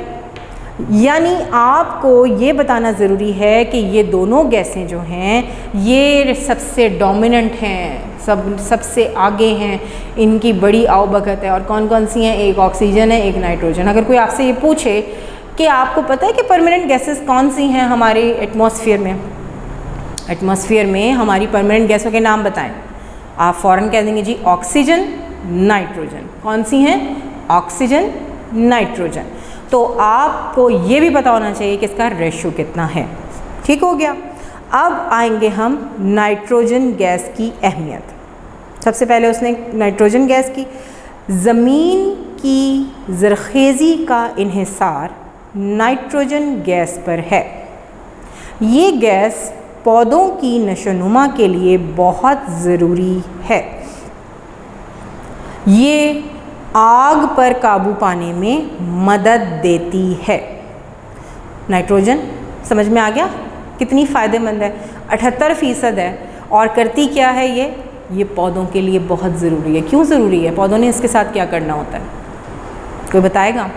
यानी आपको ये बताना ज़रूरी है कि ये दोनों गैसें जो हैं ये सबसे डोमिनेंट हैं, सबसे आगे हैं, इनकी बड़ी आवभगत है। और कौन कौन सी हैं? एक ऑक्सीजन है, एक नाइट्रोजन। अगर कोई आपसे ये पूछे कि आपको पता है कि परमानेंट गैसेस कौन सी हैं हमारे एटमॉस्फेयर में, एटमॉस्फेयर में हमारी परमानेंट गैसों के नाम बताएं, आप फ़ौरन कह देंगे जी ऑक्सीजन, नाइट्रोजन। कौन सी हैं? Oxygen, nitrogen. तो आपको ये भी पता होना चाहिए कि इसका रेशो कितना है। ठीक हो गया। अब आएंगे हम नाइट्रोजन गैस की अहमियत। सबसे पहले उसने नाइट्रोजन गैस की, ज़मीन की ज़रखेज़ी का इन्हिसार नाइट्रोजन गैस पर है। ये गैस पौधों की नशोनुमा के लिए बहुत ज़रूरी है। ये आग पर काबू पाने में मदद देती है। नाइट्रोजन समझ में आ गया कितनी फ़ायदेमंद है? 78% है। और करती क्या है ये पौधों के लिए बहुत ज़रूरी है। क्यों ज़रूरी है? पौधों ने इसके साथ क्या करना होता है? कोई बताएगा?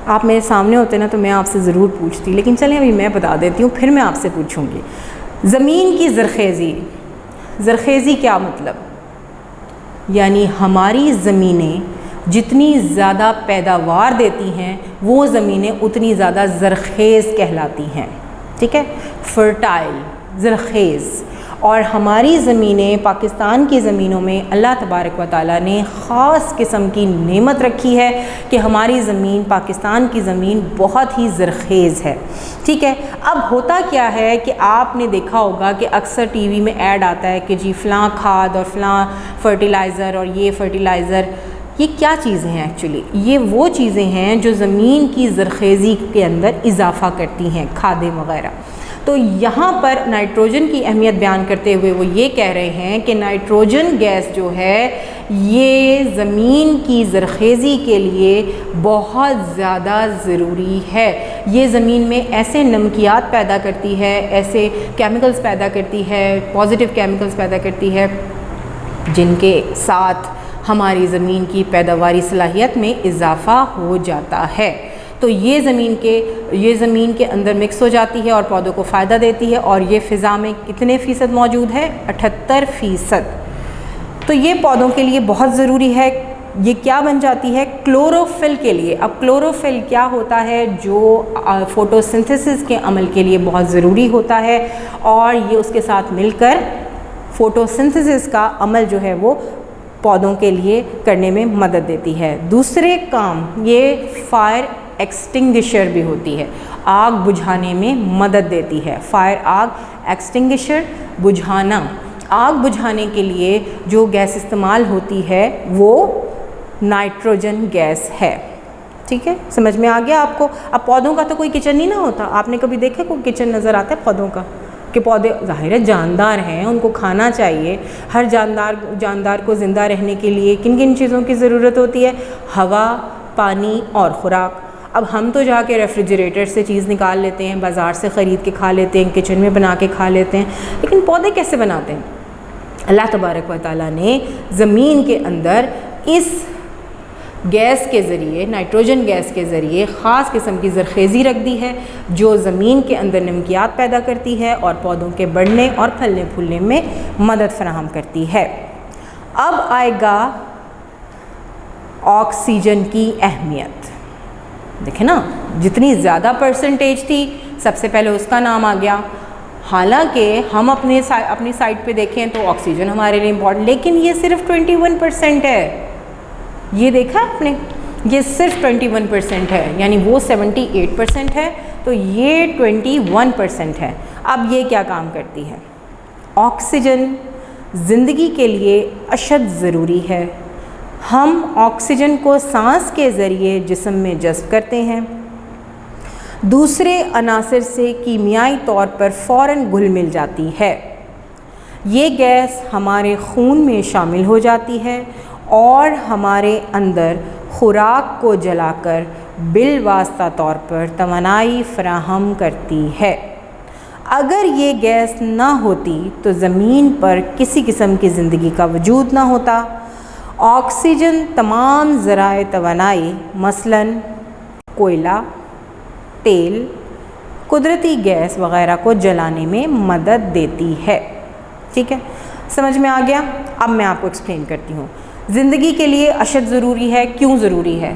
आप मेरे सामने होते ना तो मैं आपसे ज़रूर पूछती, लेकिन चलें अभी मैं बता देती हूँ, फिर मैं आपसे पूछूँगी। ज़मीन की ज़रखेज़ी, ज़रखेज़ी क्या मतलब? यानी हमारी ज़मीनें जितनी ज़्यादा पैदावार देती हैं वो ज़मीनें उतनी ज़्यादा ज़रख़ेज़ कहलाती हैं, ठीक है, फर्टाइल, ज़रख़ेज़। और हमारी ज़मीनें, पाकिस्तान की ज़मीनों में अल्लाह तबारक व तआला ने ख़ास किस्म की नेमत रखी है कि हमारी ज़मीन, पाकिस्तान की ज़मीन बहुत ही ज़रख़ेज़ है, ठीक है। अब होता क्या है कि आपने देखा होगा कि अक्सर टीवी में ऐड आता है कि जी फ़लाँ खाद और फ़लाँ फर्टिलाइज़र और ये फर्टिलाइज़र, ये क्या चीज़ें हैं एक्चुअली? ये वो चीज़ें हैं जो ज़मीन की ज़रख़ेज़ी के अंदर इजाफ़ा करती हैं, खादें वग़ैरह। तो यहाँ पर नाइट्रोजन की अहमियत बयान करते हुए वो ये कह रहे हैं कि नाइट्रोजन गैस जो है ये ज़मीन की ज़रख़ेज़ी के लिए बहुत ज़्यादा ज़रूरी है। ये ज़मीन में ऐसे नमकियात पैदा करती है, ऐसे केमिकल्स पैदा करती है, पॉजिटिव केमिकल्स पैदा करती है जिनके साथ हमारी ज़मीन की पैदावारी सलाहियत में इजाफ़ा हो जाता है। तो ये ज़मीन के अंदर मिक्स हो जाती है और पौधों को फ़ायदा देती है। और ये फ़िज़ा में कितने फ़ीसद मौजूद है? 78%। तो ये पौधों के लिए बहुत ज़रूरी है। ये क्या बन जाती है? क्लोरोफिल के लिए। अब क्लोरोफिल क्या होता है? जो फ़ोटोसिंथेसिस के अमल के लिए बहुत ज़रूरी होता है और ये उसके साथ मिलकर फ़ोटोसिंथेसिस का अमल जो है वो पौधों के लिए करने में मदद देती है। दूसरे काम, ये फायर एक्सटिंग्विशर भी होती है, आग बुझाने में मदद देती है। फायर, आग, एक्सटिंग्विशर, बुझाना। आग बुझाने के लिए जो गैस इस्तेमाल होती है वो नाइट्रोजन गैस है, ठीक है, समझ में आ गया आपको? अब पौधों का तो कोई किचन ही ना होता। आपने कभी देखा कोई किचन नज़र आता है पौधों का? कि पौधे ज़ाहिर है जानदार हैं, उनको खाना चाहिए। हर जानदार को ज़िंदा रहने के लिए किन किन चीज़ों की ज़रूरत होती है? हवा, पानी और ख़ुराक। अब हम तो जाके रेफ्रिजरेटर से चीज़ निकाल लेते हैं, बाज़ार से ख़रीद के खा लेते हैं, किचन में बना के खा लेते हैं, लेकिन पौधे कैसे बनाते हैं? अल्लाह तबारक व तआला ने ज़मीन के अंदर इस गैस के ज़रिए, नाइट्रोजन गैस के ज़रिए ख़ास किस्म की ज़रख़ेज़ी रख दी है जो ज़मीन के अंदर नमकियात पैदा करती है और पौधों के बढ़ने और फलने फूलने में मदद फराहम करती है। अब आएगा ऑक्सीजन की अहमियत। देखें ना, जितनी ज़्यादा परसेंटेज थी सबसे पहले उसका नाम आ गया। हालांकि हम अपनी साइड पे देखें तो ऑक्सीजन हमारे लिए इम्पॉर्टेंट, लेकिन ये सिर्फ 21% है। ये देखा आपने, ये सिर्फ 21% है, यानी वो 78% है तो ये 21% है। अब ये क्या काम करती है? ऑक्सीजन ज़िंदगी के लिए अशद ज़रूरी है। हम ऑक्सीजन को सांस के ज़रिए जिस्म में जज़्ब करते हैं, दूसरे अनासर से कीमियाई तौर पर फ़ौरन घुल मिल जाती है। ये गैस हमारे खून में शामिल हो जाती है और हमारे अंदर खुराक को जलाकर बिलवास्ता तौर पर तवानाई फराहम करती है। अगर ये गैस ना होती तो ज़मीन पर किसी किस्म की ज़िंदगी का वजूद ना होता। ऑक्सीजन तमाम ज़राए तवानाई मसलन कोयला, तेल, कुदरती गैस वग़ैरह को जलाने में मदद देती है, ठीक है, समझ में आ गया? अब मैं आपको एक्सप्लेन करती हूँ। ज़िंदगी के लिए अशद ज़रूरी है। क्यों ज़रूरी है?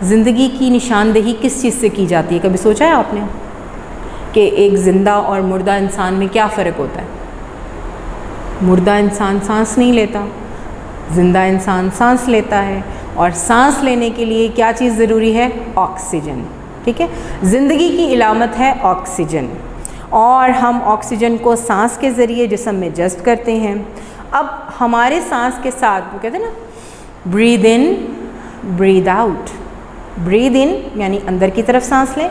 ज़िंदगी की निशानदेही किस चीज़ से की जाती है? कभी सोचा है आपने कि एक ज़िंदा और मुर्दा इंसान में क्या फ़र्क होता है? मुर्दा इंसान सांस नहीं लेता, ज़िंदा इंसान सांस लेता है, और सांस लेने के लिए क्या चीज़ ज़रूरी है? ऑक्सीजन, ठीक है। ज़िंदगी की इलामत है ऑक्सीजन, और हम ऑक्सीजन को सांस के ज़रिए जिस्म में जज़्ब करते हैं। अब हमारे सांस के साथ वो कहते हैं ना, breathe in breathe out. Breathe in यानी अंदर की तरफ सांस लें,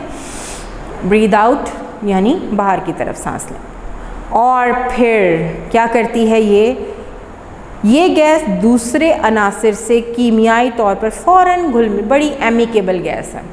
ब्रीद आउट यानी बाहर की तरफ सांस लें। और फिर क्या करती है ये गैस दूसरे अनासर से कीमियाई तौर पर फ़ौरन घुल मिल, बड़ी एमिकेबल गैस है,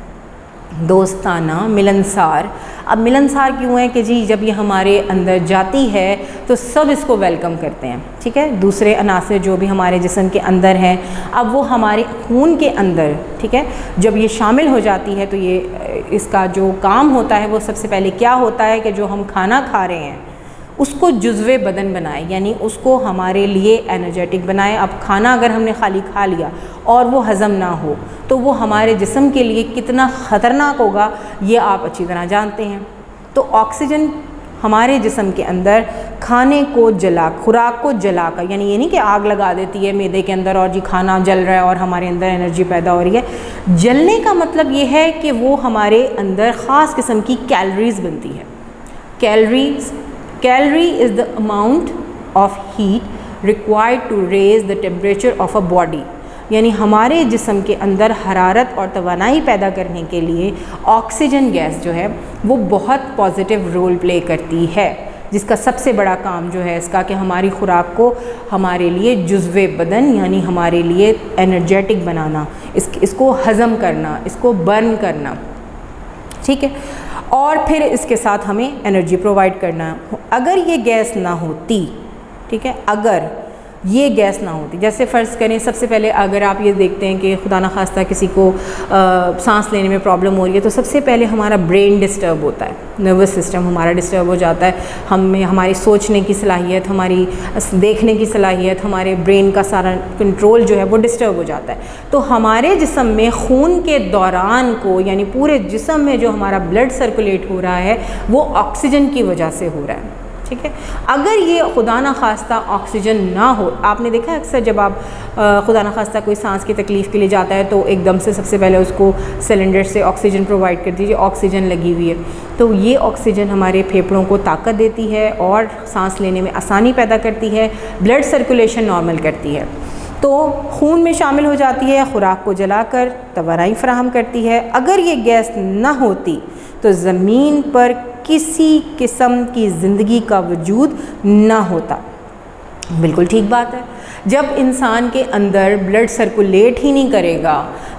दोस्ताना, मिलनसार। अब मिलनसार क्यों है कि जी जब ये हमारे अंदर जाती है तो सब इसको वेलकम करते हैं, ठीक है। दूसरे अनासर जो भी हमारे जिस्म के अंदर हैं, अब वो हमारे खून के अंदर, ठीक है, जब ये शामिल हो जाती है तो ये इसका जो काम होता है वो सबसे पहले क्या होता है कि जो हम खाना खा रहे हैं उसको जुज़्वे बदन बनाए, यानी उसको हमारे लिए एनर्जेटिक बनाए। अब खाना अगर हमने खाली खा लिया और वो हज़म ना हो तो वो हमारे जिस्म के लिए कितना ख़तरनाक होगा ये आप अच्छी तरह जानते हैं। तो ऑक्सीजन हमारे जिस्म के अंदर खाने को खुराक को जलाकर, यानी ये नहीं कि आग लगा देती है मैदे के अंदर और जी खाना जल रहा है और हमारे अंदर एनर्जी पैदा हो रही है। जलने का मतलब ये है कि वो हमारे अंदर ख़ास किस्म की कैलोरीज़ बनती है। Calorie is the amount of heat required to raise the temperature of a body, यानी हमारे जिस्म के अंदर हरारत और तवानाई पैदा करने के लिए ऑक्सीजन गैस जो है वो बहुत पॉजिटिव रोल प्ले करती है, जिसका सबसे बड़ा काम जो है इसका कि हमारी खुराक को हमारे लिए जुज़्वे बदन यानी हमारे लिए एनर्जेटिक बनाना, इसको हज़म करना, इसको बर्न करना, ठीक है, और फिर इसके साथ हमें एनर्जी प्रोवाइड करना। अगर ये गैस ना होती, ठीक है, अगर ये गैस ना होती, जैसे फ़र्ज़ करें सबसे पहले अगर आप ये देखते हैं कि खुदा न खास्ता किसी को सांस लेने में प्रॉब्लम हो रही है तो सबसे पहले हमारा ब्रेन डिस्टर्ब होता है, नर्वस सिस्टम हमारा डिस्टर्ब हो जाता है, हमें हमारी सोचने की सलाहियत, हमारी देखने की सलाहियत, हमारे ब्रेन का सारा कंट्रोल जो है वो डिस्टर्ब हो जाता है। तो हमारे जिस्म में खून के दौरान को, यानी पूरे जिस्म में जो हमारा ब्लड सर्कुलेट हो रहा है वो ऑक्सीजन की वजह से हो रहा है, ठीक है। अगर ये खुदा न खास्ता ऑक्सीजन ना हो, आपने देखा है अक्सर जब आप खुदा न खास्ता कोई सांस की तकलीफ़ के लिए जाता है तो एकदम से सबसे पहले उसको सिलेंडर से ऑक्सीजन प्रोवाइड कर दीजिए, ऑक्सीजन लगी हुई है, तो ये ऑक्सीजन हमारे फेफड़ों को ताकत देती है और सांस लेने में आसानी पैदा करती है, ब्लड सर्कुलेशन नॉर्मल करती है, तो खून में शामिल हो जाती है, खुराक को जलाकर तवानाई फराहम करती है। अगर ये गैस ना होती तो ज़मीन पर किसी किस्म की ज़िंदगी का वजूद ना होता। बिल्कुल ठीक बात है। जब इंसान के अंदर ब्लड सर्कुलेट ही नहीं करेगा,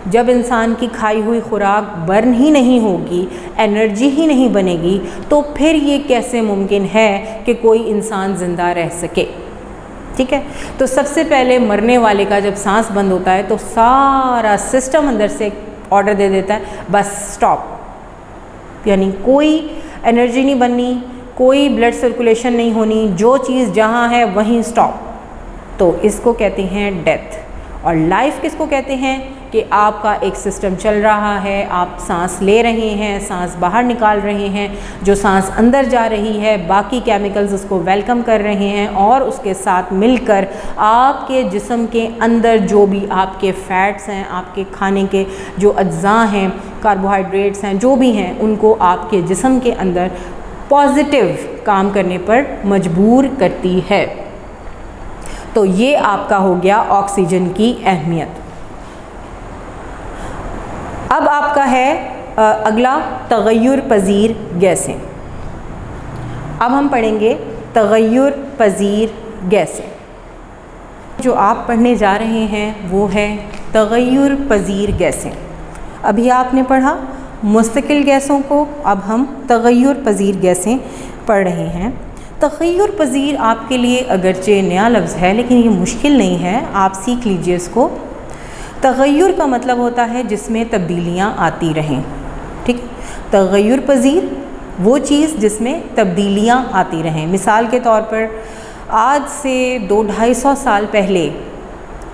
जब इंसान की खाई हुई खुराक बर्न ही नहीं होगी, एनर्जी ही नहीं बनेगी, तो फिर ये कैसे मुमकिन है कि कोई इंसान ज़िंदा रह सके, ठीक है। तो सबसे पहले मरने वाले का जब सांस बंद होता है तो सारा सिस्टम अंदर से ऑर्डर दे देता है बस स्टॉप, यानी कोई एनर्जी नहीं बननी, कोई ब्लड सर्कुलेशन नहीं होनी, जो चीज़ जहाँ है वहीं स्टॉप। तो इसको कहते हैं डेथ। और लाइफ किसको कहते हैं कि आपका एक सिस्टम चल रहा है, आप सांस ले रहे हैं, सांस बाहर निकाल रहे हैं, जो सांस अंदर जा रही है बाकी केमिकल्स उसको वेलकम कर रहे हैं और उसके साथ मिलकर आपके जिस्म के अंदर जो भी आपके फ़ैट्स हैं, आपके खाने के जो अज्जा हैं, कार्बोहाइड्रेट्स हैं, जो भी हैं, उनको आपके जिस्म के अंदर पॉजिटिव काम करने पर मजबूर करती है। तो ये आपका हो गया ऑक्सीजन की अहमियत। अब आपका है अगला तग़य्युर पज़ीर गैसें। अब हम पढ़ेंगे तग़य्युर पज़ीर गैसें। जो आप पढ़ने जा रहे हैं वो है तग़य्युर पज़ीर गैसें। अभी आपने पढ़ा मुस्तकिल गैसों को, अब हम तग़य्युर पज़ीर गैसें पढ़ रहे हैं। तग़य्युर पज़ीर आपके लिए अगरचे नया लफ्ज़ है लेकिन ये मुश्किल नहीं है, आप सीख लीजिए इसको। तग़य्युर का मतलब होता है जिसमें तब्दीलियाँ आती रहें, ठीक। तग़य्युर पज़ीर वो चीज़ जिसमें तब्दीलियाँ आती रहें। मिसाल के तौर पर आज से 200-250 साल पहले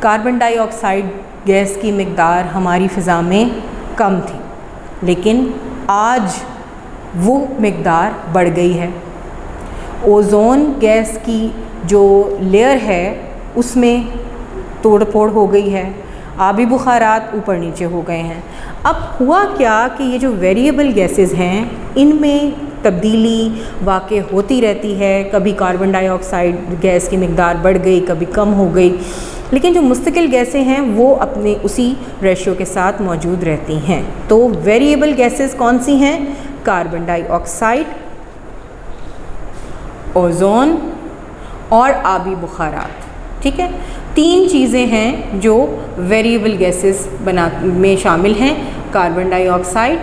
कार्बन डाइऑक्साइड गैस की मिक़दार हमारी फ़िज़ा में कम थी, लेकिन आज वो मिक़दार बढ़ गई है। ओज़ोन गैस की जो लेयर है उसमें तोड़ फोड़ हो गई है, आबी बुखारात ऊपर नीचे हो गए हैं। अब हुआ क्या कि ये जो वेरिएबल गैसेस हैं इनमें तब्दीली वाक़ई होती रहती है, कभी कार्बन डाइऑक्साइड गैस की मिक़दार बढ़ गई, कभी कम हो गई, लेकिन जो मुस्तकिल गैसें हैं वो अपने उसी रेशियो के साथ मौजूद रहती हैं। तो वेरिएबल गैसेस कौन सी हैं? कार्बन डाइऑक्साइड, ओज़ोन और आबी बुखारात, ठीक है। 3 चीज़ें हैं जो वेरिएबल गैसेस में शामिल हैं, कार्बन डाइऑक्साइड,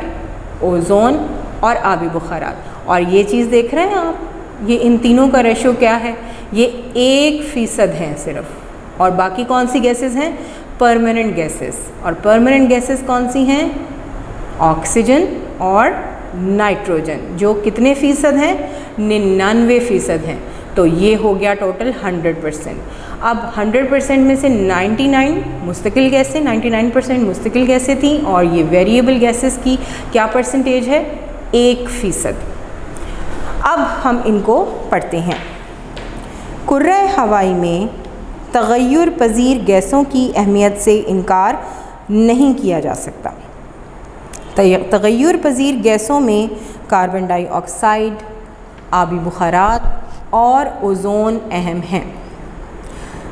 ओज़ोन और आबी बुखारात। और ये चीज़ देख रहे हैं आप, ये इन तीनों का रेशो क्या है? ये 1% है सिर्फ। और बाकी कौन सी गैसेस हैं? Permanent gases. और परमानेंट गैसेस कौन सी हैं? ऑक्सीजन और नाइट्रोजन, जो कितने फ़ीसद हैं? 99% हैं। तो ये हो गया टोटल 100%। अब 100% में से 99 मुस्तकिल गैसें, 99% मुस्तकिल गैसें थी और ये वेरिएबल गैसेस की क्या परसेंटेज है, 1%। अब हम इनको पढ़ते हैं। कुर्रे हवाई में तग़य्युर पज़ीर गैसों की अहमियत से इनकार नहीं किया जा सकता। तग़य्युर पज़ीर गैसों में कार्बन डाइऑक्साइड, आबी बुखारात और ओज़ोन अहम हैं।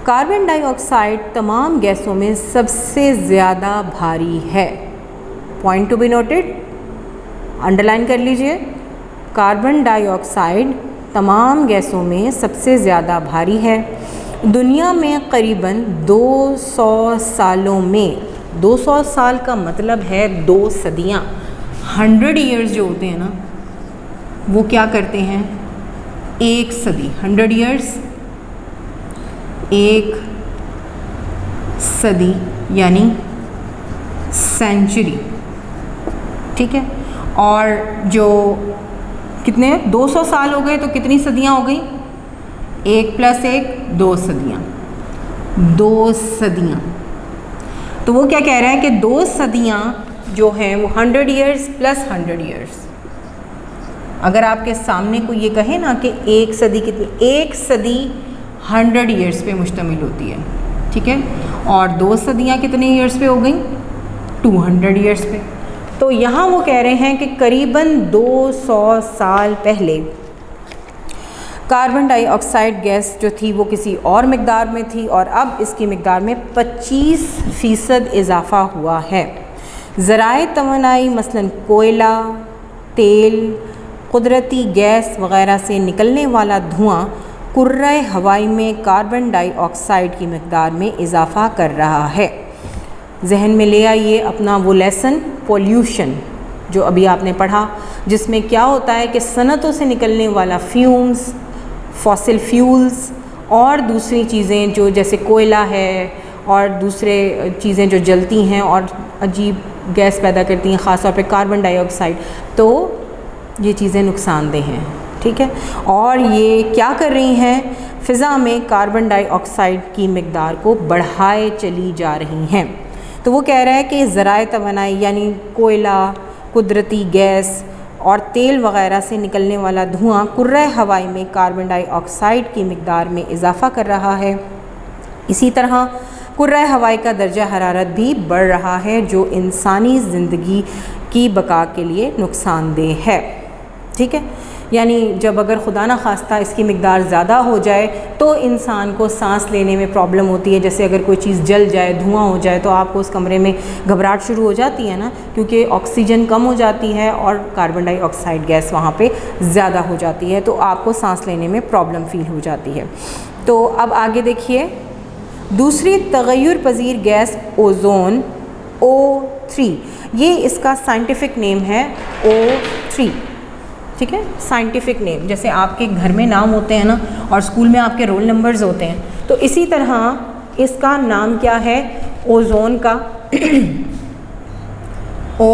कार्बन डाइऑक्साइड तमाम गैसों में सबसे ज़्यादा भारी है। Point to be noted, underline कर लीजिए। कार्बन डाइऑक्साइड तमाम गैसों में सबसे ज़्यादा भारी है। दुनिया में करीबन 200 सालों में, 200 साल का मतलब है 2 सदियाँ, 100 ईयर्स जो होते हैं ना, वो क्या करते हैं, 1 सदी, 100 ईयर्स 1 सदी यानी सेंचुरी, ठीक है। और जो कितने 200 साल हो गए तो कितनी सदियां हो गई, 1 + 1 2 सदियां, 2 सदियां। तो वो क्या कह रहा है कि 2 सदियां जो हैं वो 100 ईयर्स + 100 ईयर्स। अगर आपके सामने कोई ये कहे ना कि 1 सदी कितनी, 1 सदी 100 ईयर्स पे मुश्तमिल होती है, ठीक है। और 2 सदियां कितने ईयर्स पे हो गई, 200 ईयर्स पे। तो यहाँ वो कह रहे हैं कि करीबन 200 साल पहले कार्बन डाइऑक्साइड गैस जो थी वो किसी और मिक़दार में थी और अब इसकी मिक़दार में 25% इजाफ़ा हुआ है। ज़राए तवानाई मसलन कोयला, तेल, कुदरती गैस वग़ैरह से निकलने वाला धुआं कुर्रे हवाई में कार्बन डाइऑक्साइड की मिक़दार में इजाफ़ा कर रहा है। जहन में ले आइए अपना वो लेसन पोल्यूशन जो अभी आपने पढ़ा, जिसमें क्या होता है कि सनतों से निकलने वाला फ्यूम्स, फॉसिल फ्यूल्स और दूसरी चीज़ें जो जैसे कोयला है और दूसरे चीज़ें जो जलती हैं और अजीब गैस पैदा करती हैं, ख़ास तौर पे कार्बन डाइऑक्साइड, तो ये चीज़ें नुकसानदेह हैं, ठीक है। और ये क्या कर रही हैं, फ़िज़ा में कार्बन डाइऑक्साइड की मिक़दार को बढ़ाए चली जा रही हैं। तो वो कह रहा है कि ज़राए तवानाई यानी कोयला, कुदरती गैस और तेल वग़ैरह से निकलने वाला धुआं कुर्रे हवाई में कार्बन डाइऑक्साइड की मिक़दार में इजाफ़ा कर रहा है। इसी तरह कुर्रे हवाई का दर्जा हरारत भी बढ़ रहा है जो इंसानी ज़िंदगी की बका के लिए नुकसानदेह है, ठीक है। यानी जब अगर खुदा न खास्ता इसकी मिक़दार ज़्यादा हो जाए तो इंसान को सांस लेने में प्रॉब्लम होती है। जैसे अगर कोई चीज़ जल जाए, धुआं हो जाए, तो आपको उस कमरे में घबराहट शुरू हो जाती है ना, क्योंकि ऑक्सीजन कम हो जाती है और कार्बन डाइऑक्साइड गैस वहाँ पे ज़्यादा हो जाती है, तो आपको सांस लेने में प्रॉब्लम फ़ील हो जाती है। तो अब आगे देखिए, दूसरी तग़य्युर पज़ीर गैस ओज़ोन O3, ये इसका साइंटिफिक नेम है O3, ठीक है। साइंटिफिक नेम, जैसे आपके घर में नाम होते हैं ना और स्कूल में आपके रोल नंबर्स होते हैं, तो इसी तरह इसका नाम क्या है, ओज़ोन का O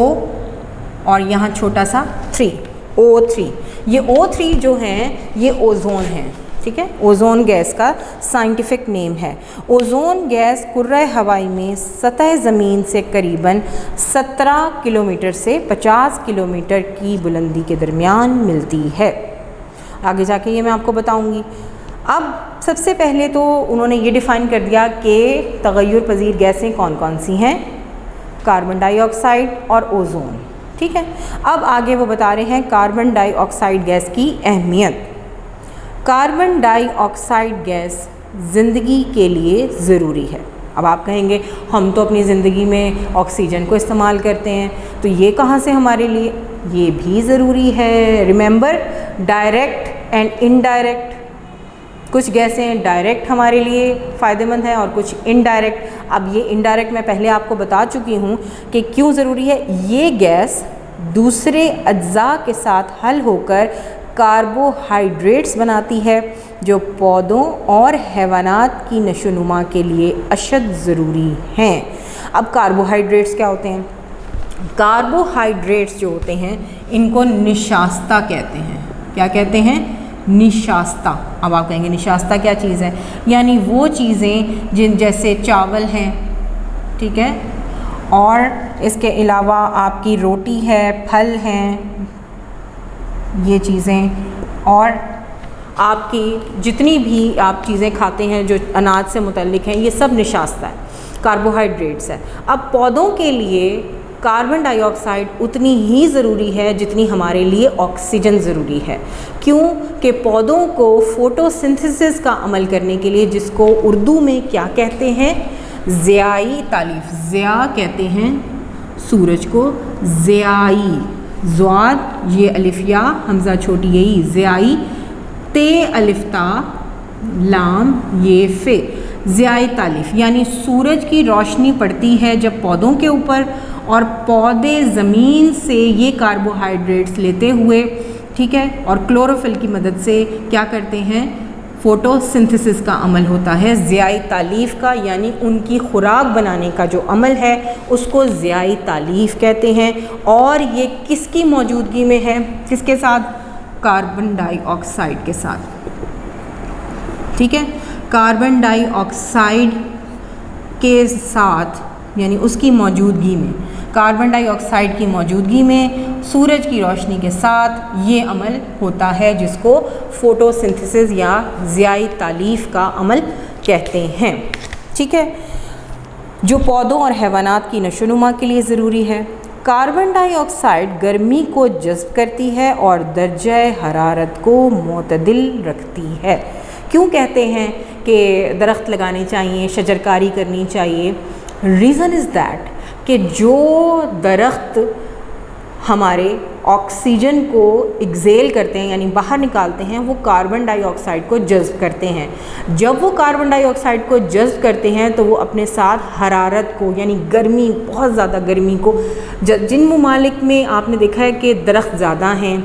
और यहाँ छोटा सा 3, O3। ये O3 जो हैं ये ओज़ोन है, ठीक है। ओज़ोन गैस का साइंटिफिक नेम है। ओज़ोन गैस कुर्रे हवाई में सतह ज़मीन से करीबन 17 किलोमीटर से 50 किलोमीटर की बुलंदी के दरमियान मिलती है। आगे जाके ये मैं आपको बताऊंगी। अब सबसे पहले तो उन्होंने ये डिफ़ाइन कर दिया कि तग़य्युर पज़ीर गैसें कौन कौन सी हैं, कार्बन डाइऑक्साइड और ओज़ोन, ठीक है। अब आगे वो बता रहे हैं कार्बन डाइऑक्साइड गैस की अहमियत। कार्बन डाइऑक्साइड गैस ज़िंदगी के लिए ज़रूरी है। अब आप कहेंगे हम तो अपनी ज़िंदगी में ऑक्सीजन को इस्तेमाल करते हैं, तो ये कहाँ से हमारे लिए, ये भी ज़रूरी है। Remember, direct and indirect. कुछ गैसें डायरेक्ट हमारे लिए फ़ायदेमंद हैं और कुछ इनडायरेक्ट। अब ये इनडायरेक्ट मैं पहले आपको बता चुकी हूँ कि क्यों ज़रूरी है। ये गैस दूसरे अज्जा के साथ हल होकर कार्बोहाइड्रेट्स बनाती है जो पौधों और हैवानात की नशोनुमा के लिए अशद ज़रूरी हैं। अब कार्बोहाइड्रेट्स क्या होते हैं? कार्बोहाइड्रेट्स जो होते हैं इनको निशास्ता कहते हैं। क्या कहते हैं? निशास्ता। अब आप कहेंगे निशास्ता क्या चीज़ है? यानी वो चीज़ें जिन जैसे चावल हैं, ठीक है, और इसके अलावा आपकी रोटी है, फल हैं, ये चीज़ें, और आपकी जितनी भी आप चीज़ें खाते हैं जो अनाज से मुतल्लिक हैं, ये सब निशास्ता है, कार्बोहाइड्रेट्स है। अब पौधों के लिए कार्बन डाइऑक्साइड उतनी ही ज़रूरी है जितनी हमारे लिए ऑक्सीजन ज़रूरी है। क्यों? कि पौधों को फोटोसिंथेसिस का अमल करने के लिए, जिसको उर्दू में क्या कहते हैं? ज़ियाई तालीफ। ज़िया कहते हैं सूरज को, ज़ियाई, ज़्वाद ये अलिफ़या, हमज़ा छोटी यही, ज़ियाई, ते अलिफ़ता, लाम ये फ़े, ज़ियाई तालीफ। यानी सूरज की रोशनी पड़ती है जब पौधों के ऊपर, और पौधे ज़मीन से ये कार्बोहाइड्रेट्स लेते हुए, ठीक है, और क्लोरोफिल की मदद से क्या करते हैं? फोटोसिंथेसिस का अमल होता है ज़ियाई तालीफ का, यानी उनकी खुराक बनाने का जो अमल है उसको ज़ियाई तालीफ कहते हैं। और ये किसकी मौजूदगी में है? किसके साथ? कार्बन डाइऑक्साइड के साथ, ठीक है, कार्बन डाइऑक्साइड के साथ, यानी उसकी मौजूदगी में, कार्बन डाइऑक्साइड की मौजूदगी में सूरज की रोशनी के साथ ये अमल होता है जिसको फोटोसिंथेसिस या ज़ियाई तालीफ का अमल कहते हैं, ठीक है, जो पौधों और हैवानात की नशोनुमा के लिए ज़रूरी है। कार्बन डाइऑक्साइड गर्मी को जज़्ब करती है और दर्जा हरारत को मुतदिल रखती है। क्यों कहते हैं कि दरख्त लगाने चाहिए, शजरकारी करनी चाहिए? रीज़न इज़ दैट कि जो दरख्त हमारे ऑक्सीजन को एक्सेल करते हैं, यानी बाहर निकालते हैं, वो कार्बन डाइऑक्साइड को जज़्ब करते हैं। जब वो कार्बन डाइऑक्साइड को जज़्ब करते हैं तो वो अपने साथ हरारत को, यानी गर्मी, बहुत ज़्यादा गर्मी को, जिन ममालिक में आपने देखा है कि दरख्त ज़्यादा हैं,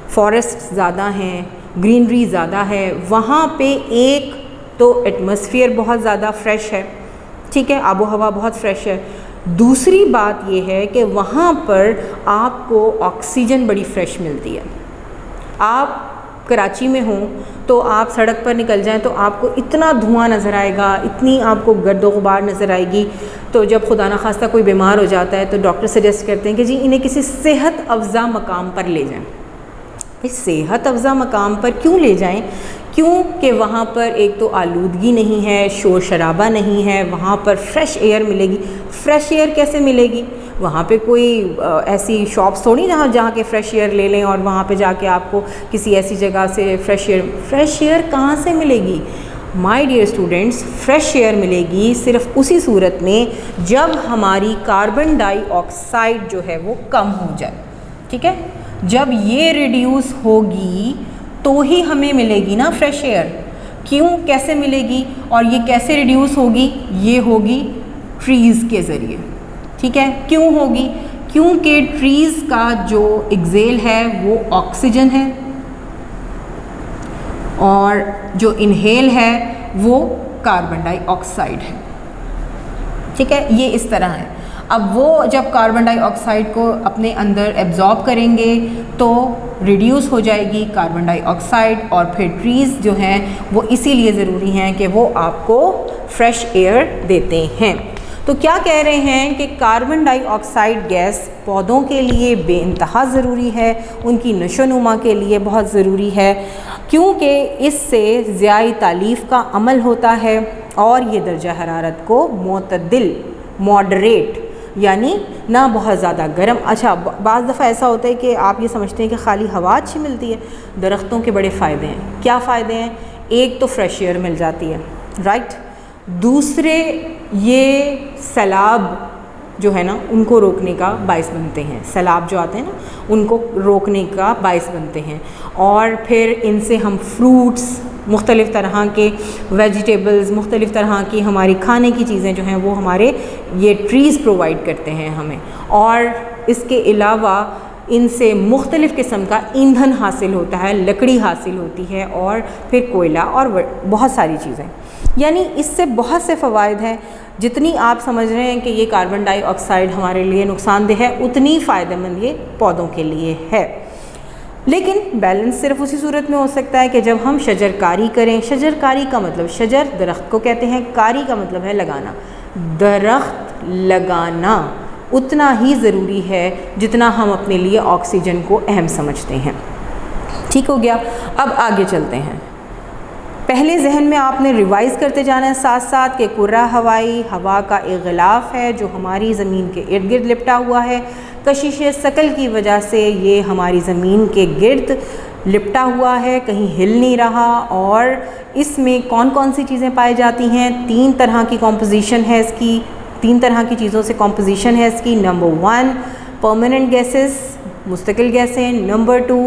फॉरेस्ट ज़्यादा हैं, ग्रीनरी ज़्यादा है, वहाँ पे एक तो एटमॉस्फेयर बहुत ज़्यादा फ्रेश है, ठीक है, आबो हवा बहुत फ्रेश है। दूसरी बात ये है कि वहाँ पर आपको ऑक्सीजन बड़ी फ़्रेश मिलती है। आप कराची में हों तो आप सड़क पर निकल जाएं तो आपको इतना धुआं नज़र आएगा, इतनी आपको गर्द गुबार नज़र आएगी। तो जब खुदा न खास्ता कोई बीमार हो जाता है तो डॉक्टर सजेस्ट करते हैं कि जी इन्हें किसी सेहत अफ़ज़ा मकाम पर ले जाएं। इस सेहत अफ़ज़ा मकाम पर क्यों ले जाएं? क्योंकि वहाँ पर एक तो आलूदगी नहीं है, शोर शराबा नहीं है, वहाँ पर फ्रेश एयर मिलेगी। फ्रेश एयर कैसे मिलेगी? वहाँ पे कोई ऐसी शॉप्स थोड़ी जहाँ के फ़्रेश एयर ले लें और वहाँ पे जाके आपको किसी ऐसी जगह से फ्रेश एयर कहाँ से मिलेगी? My dear students, fresh air मिलेगी सिर्फ उसी सूरत में जब हमारी कार्बन डाइऑक्साइड जो है वो कम हो जाए, ठीक है। जब ये रिड्यूस होगी तो ही हमें मिलेगी ना फ्रेश एयर। क्यों, कैसे मिलेगी और ये कैसे रिड्यूस होगी? ये होगी ट्रीज़ के ज़रिए, ठीक है। क्यों होगी? क्योंकि ट्रीज़ का जो एक्सेल है वो ऑक्सीजन है और जो इनहेल है वो कार्बन डाइऑक्साइड है, ठीक है। ये इस तरह है। अब वो जब कार्बन डाइऑक्साइड को अपने अंदर एब्जॉर्ब करेंगे तो रिड्यूस हो जाएगी कार्बन डाइऑक्साइड, और फिर ट्रीज़ जो हैं वो इसीलिए ज़रूरी हैं कि वो आपको फ्रेश एयर देते हैं। तो क्या कह रहे हैं कि कार्बन डाइऑक्साइड गैस पौधों के लिए बेइंतहा ज़रूरी है, उनकी नशोनुमा के लिए बहुत ज़रूरी है, क्योंकि इससे ज़ियाई तालीफ का अमल होता है और ये दर्जा हरारत को मुतदिल, मॉडरेट, यानी ना बहुत ज़्यादा गर्म। अच्छा, बाज़ दफ़ा ऐसा होता है कि आप ये समझते हैं कि खाली हवा अच्छी मिलती है। दरख्तों के बड़े फ़ायदे हैं। क्या फ़ायदे हैं? एक तो फ्रेश एयर मिल जाती है, राइट। दूसरे, ये सैलाब जो है ना उनको रोकने का बाइस बनते हैं। सैलाब जो आते हैं ना उनको रोकने का बाइस बनते हैं। और फिर इनसे हम फ्रूट्स, मुख्तलिफ़ तरह के वेजिटेबल्स, मुख्तलिफ़ तरह की हमारी खाने की चीज़ें जो हैं वो हमारे ये ट्रीज़ प्रोवाइड करते हैं हमें। और इसके अलावा इनसे मुख्तलिफ़ किस्म का ईंधन हासिल होता है, लकड़ी हासिल होती है, और फिर कोयला और बहुत सारी चीज़ें। यानी इससे बहुत से फ़वाइद हैं। जितनी आप समझ रहे हैं कि ये कार्बन डाइऑक्साइड हमारे लिए नुकसानदेह है, उतनी फ़ायदेमंद ये पौधों के लिए है। लेकिन बैलेंस सिर्फ उसी सूरत में हो सकता है कि जब हम शजरकारी करें। शजरकारी का मतलब, शजर दरख्त को कहते हैं, कारी का मतलब है लगाना। दरख्त लगाना उतना ही ज़रूरी है जितना हम अपने लिए ऑक्सीजन को अहम समझते हैं। ठीक हो गया। अब आगे चलते हैं। पहले जहन में आपने रिवाइज़ करते जाना है साथ साथ कि कुर्रा हवाई हवा का एक गिलाफ है जो हमारी ज़मीन के इर्द गिर्द लिपटा हुआ है। कशिश सकल की वजह से ये हमारी ज़मीन के गिर्द लिपटा हुआ है, कहीं हिल नहीं रहा। और इसमें कौन कौन सी चीज़ें पाई जाती हैं? 3 तरह की कॉम्पोजिशन है इसकी, 3 तरह की चीज़ों से कॉम्पोजिशन है इसकी। नंबर 1 परमानेंट गैसेस, मुस्तकिल गैसें। नंबर 2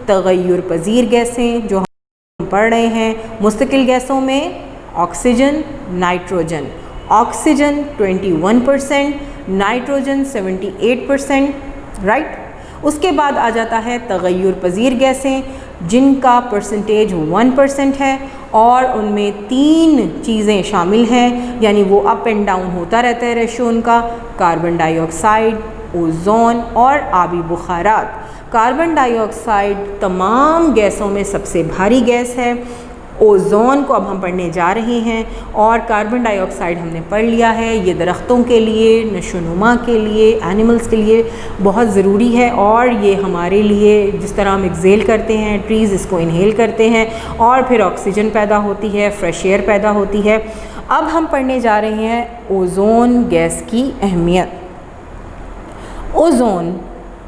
तगय्युर पजीर गैसें जो हम पढ़ रहे हैं। मुस्तकिल गैसों में oxygen, nitrogen. Oxygen 21%, nitrogen 78%, right. उसके बाद आ जाता है तगय्युर पजीर गैसें जिनका परसेंटेज 1% है और उनमें 3 चीज़ें शामिल हैं, यानी वो अप एंड डाउन होता रहता है रेशो उनका। कार्बन डाइऑक्साइड, ओजोन और आबी बुखारात। कार्बन डाइऑक्साइड तमाम गैसों में सबसे भारी गैस है। ओजोन को अब हम पढ़ने जा रहे हैं। और कार्बन डाइऑक्साइड हमने पढ़ लिया है, ये दरख्तों के लिए, नशोनुमा के लिए, एनिमल्स के लिए बहुत ज़रूरी है। और ये हमारे लिए, जिस तरह हम एक्सेल करते हैं, ट्रीज़ इसको इनहेल करते हैं और फिर ऑक्सीजन पैदा होती है, फ्रेश एयर पैदा होती है। अब हम पढ़ने जा रहे हैं ओजोन गैस की अहमियत। ओजोन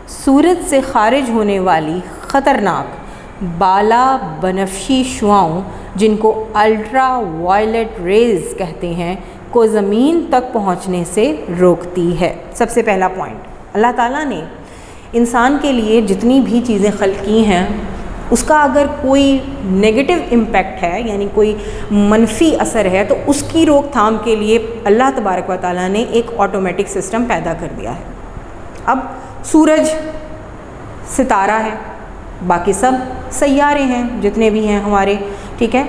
सूरज से खारिज होने वाली ख़तरनाक बाला बनफशी शुआओं, जिनको अल्ट्रा वायलेट रेज़ कहते हैं, को ज़मीन तक पहुंचने से रोकती है। सबसे पहला पॉइंट, अल्लाह ताला ने इंसान के लिए जितनी भी चीज़ें खल्क़ की हैं उसका अगर कोई नेगेटिव इम्पैक्ट है, यानी कोई मनफी असर है, तो उसकी रोकथाम के लिए अल्लाह तबारक व तआला ने एक ऑटोमेटिक सिस्टम पैदा कर दिया है। अब सूरज सितारा है, बाकी सब सैयारे हैं जितने भी हैं हमारे, ठीक है।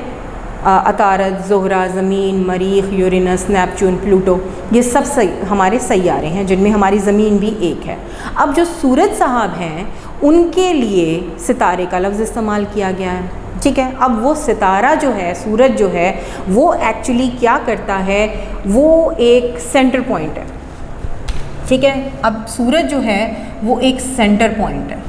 अतारद, ज़ोहरा, ज़मीन, मरीख़, यूरेनस, नेपच्यून, प्लूटो, ये सब हमारे सैयारे हैं जिनमें हमारी ज़मीन भी एक है। अब जो सूरज साहब हैं उनके लिए सितारे का लफ्ज़ इस्तेमाल किया गया है, ठीक है। अब वो सितारा जो है, सूरज जो है, वो एक्चुअली क्या करता है, वो एक सेंटर पॉइंट है, ठीक है। अब सूरज जो है वो एक सेंटर पॉइंट है,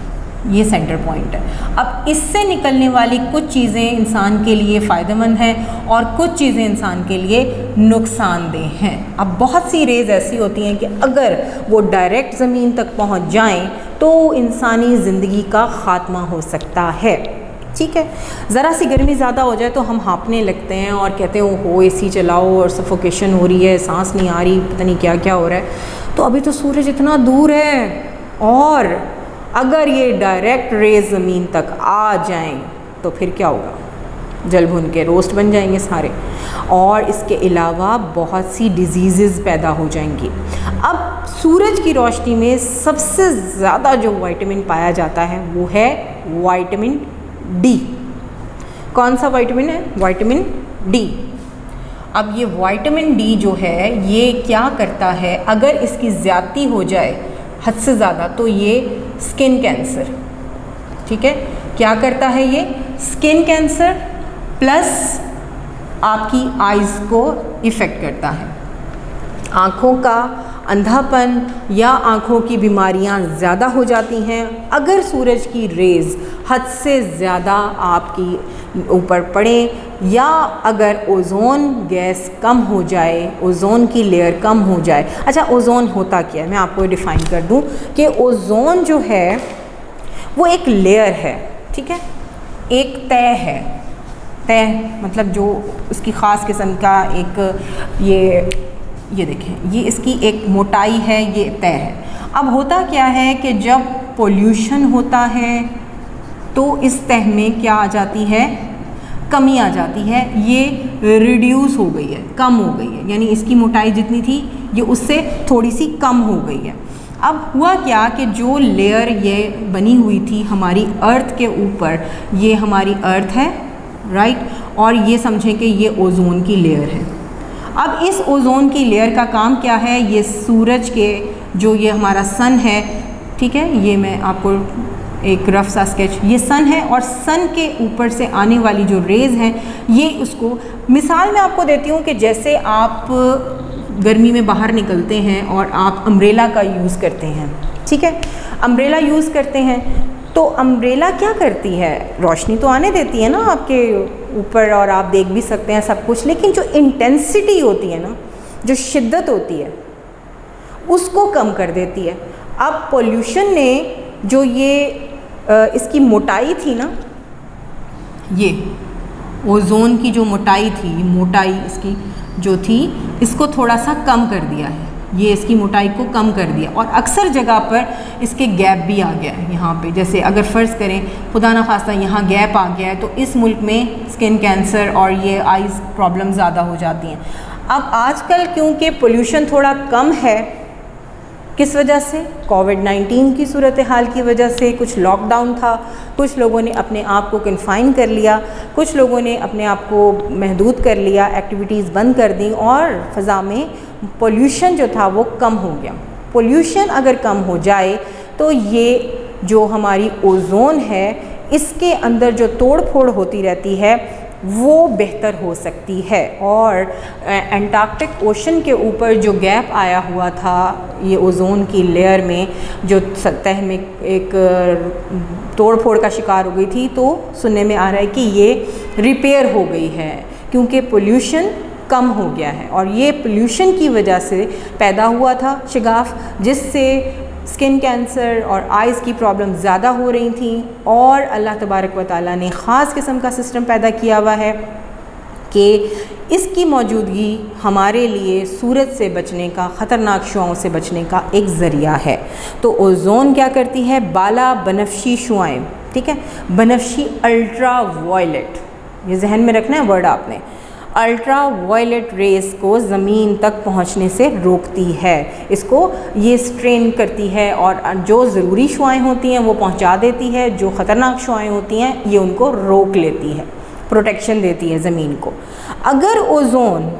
ये सेंटर पॉइंट है। अब इससे निकलने वाली कुछ चीज़ें इंसान के लिए फ़ायदेमंद हैं और कुछ चीज़ें इंसान के लिए नुकसानदेह हैं। अब बहुत सी रेज़ ऐसी होती हैं कि अगर वो डायरेक्ट ज़मीन तक पहुंच जाएं तो इंसानी ज़िंदगी का ख़ात्मा हो सकता है, ठीक है। ज़रा सी गर्मी ज़्यादा हो जाए तो हम हाँफने लगते हैं और कहते हैं ओहो एसी चलाओ और सफोकेशन हो रही है, सांस नहीं आ रही, पता नहीं क्या क्या हो रहा है। तो अभी तो सूरज इतना दूर है और अगर ये डायरेक्ट रेज़ ज़मीन तक आ जाएं तो फिर क्या होगा? जल भुन के रोस्ट बन जाएंगे सारे, और इसके अलावा बहुत सी डिजीज़ पैदा हो जाएंगी। अब सूरज की रोशनी में सबसे ज़्यादा जो विटामिन पाया जाता है वो है विटामिन डी। कौन सा विटामिन है? Vitamin D. अब ये विटामिन डी जो है ये क्या करता है, अगर इसकी ज़्यादती हो जाए हद से ज़्यादा तो ये स्किन कैंसर, ठीक है, क्या करता है ये? स्किन कैंसर प्लस आपकी आइज़ को इफ़ेक्ट करता है। आँखों का अंधापन या आँखों की बीमारियाँ ज़्यादा हो जाती हैं अगर सूरज की रेज़ हद से ज़्यादा आपकी ऊपर पड़े, या अगर ओज़ोन गैस कम हो जाए, ओज़ोन की लेयर कम हो जाए। अच्छा, ओज़ोन होता क्या है मैं आपको डिफ़ाइन कर दूं कि ओज़ोन जो है वो एक लेयर है, ठीक है, एक तय है। तय मतलब जो उसकी ख़ास किस्म का एक ये देखें, ये इसकी एक मोटाई है, ये तय है। अब होता क्या है कि जब पोल्यूशन होता है तो इस तह में क्या आ जाती है? कमी आ जाती है, ये रिड्यूस हो गई है, कम हो गई है, यानी इसकी मोटाई जितनी थी ये उससे थोड़ी सी कम हो गई है। अब हुआ क्या कि जो लेयर ये बनी हुई थी हमारी अर्थ के ऊपर, ये हमारी अर्थ है, राइट, और ये समझें कि ये ओज़ोन की लेयर है। अब इस ओज़ोन की लेयर का काम क्या है? ये सूरज के जो ये हमारा सन है, ठीक है, ये मैं आपको एक रफ सा स्केच, ये सन है और सन के ऊपर से आने वाली जो रेज़ हैं ये उसको, मिसाल मैं आपको देती हूँ कि जैसे आप गर्मी में बाहर निकलते हैं और आप अम्ब्रेला का यूज़ करते हैं, ठीक है, अम्ब्रेला यूज़ करते हैं तो अम्ब्रेला क्या करती है, रोशनी तो आने देती है ना आपके ऊपर और आप देख भी सकते हैं सब कुछ, लेकिन जो इंटेंसिटी होती है ना, जो शिद्दत होती है उसको कम कर देती है। अब पोल्यूशन ने जो ये इसकी मोटाई थी ना, ये ओज़ोन की जो मोटाई थी, मोटाई इसकी जो थी इसको थोड़ा सा कम कर दिया है, ये इसकी मोटाई को कम कर दिया और अक्सर जगह पर इसके गैप भी आ गया है यहाँ पे। जैसे अगर फ़र्ज़ करें खुदा ना खास्ता यहाँ गैप आ गया है तो इस मुल्क में स्किन कैंसर और ये आइज़ प्रॉब्लम ज़्यादा हो जाती हैं। अब आजकल क्योंकि पोल्यूशन थोड़ा कम है, किस वजह से, कोविड-19 की सूरत हाल की वजह से, कुछ लॉकडाउन था, कुछ लोगों ने अपने आप को कन्फाइन कर लिया, कुछ लोगों ने अपने आप को महदूद कर लिया, एक्टिविटीज़ बंद कर दी और फ़ज़ा में पोल्यूशन जो था वो कम हो गया। पोल्यूशन अगर कम हो जाए तो ये जो हमारी ओज़ोन है इसके अंदर जो तोड़ फोड़ होती रहती है वो बेहतर हो सकती है। और एंटार्क्टिक ओशन के ऊपर जो गैप आया हुआ था ये ओज़ोन की लेयर में, जो सतह में एक तोड़ फोड़ का शिकार हो गई थी, तो सुनने में आ रहा है कि ये रिपेयर हो गई है क्योंकि पोल्यूशन कम हो गया है। और ये पोल्यूशन की वजह से पैदा हुआ था शिगाफ, जिससे स्किन कैंसर और आइज़ की प्रॉब्लम ज़्यादा हो रही थी। और अल्लाह तबारक व तआला ने ख़ास किस्म का सिस्टम पैदा किया हुआ है कि इसकी मौजूदगी हमारे लिए सूरज से बचने का, ख़तरनाक शुआओं से बचने का एक ज़रिया है। तो ओज़ोन क्या करती है, बाला बनफशी शुआएँ, ठीक है, बनफशी अल्ट्रा वायलेट, ये जहन में रखना है वर्ड आपने, अल्ट्रा वायलेट रेस को ज़मीन तक पहुंचने से रोकती है, इसको ये स्ट्रेन करती है और जो ज़रूरी शुआएँ होती हैं वो पहुंचा देती है, जो ख़तरनाक शुआएँ होती हैं ये उनको रोक लेती है, प्रोटेक्शन देती है ज़मीन को। अगर ओज़ोन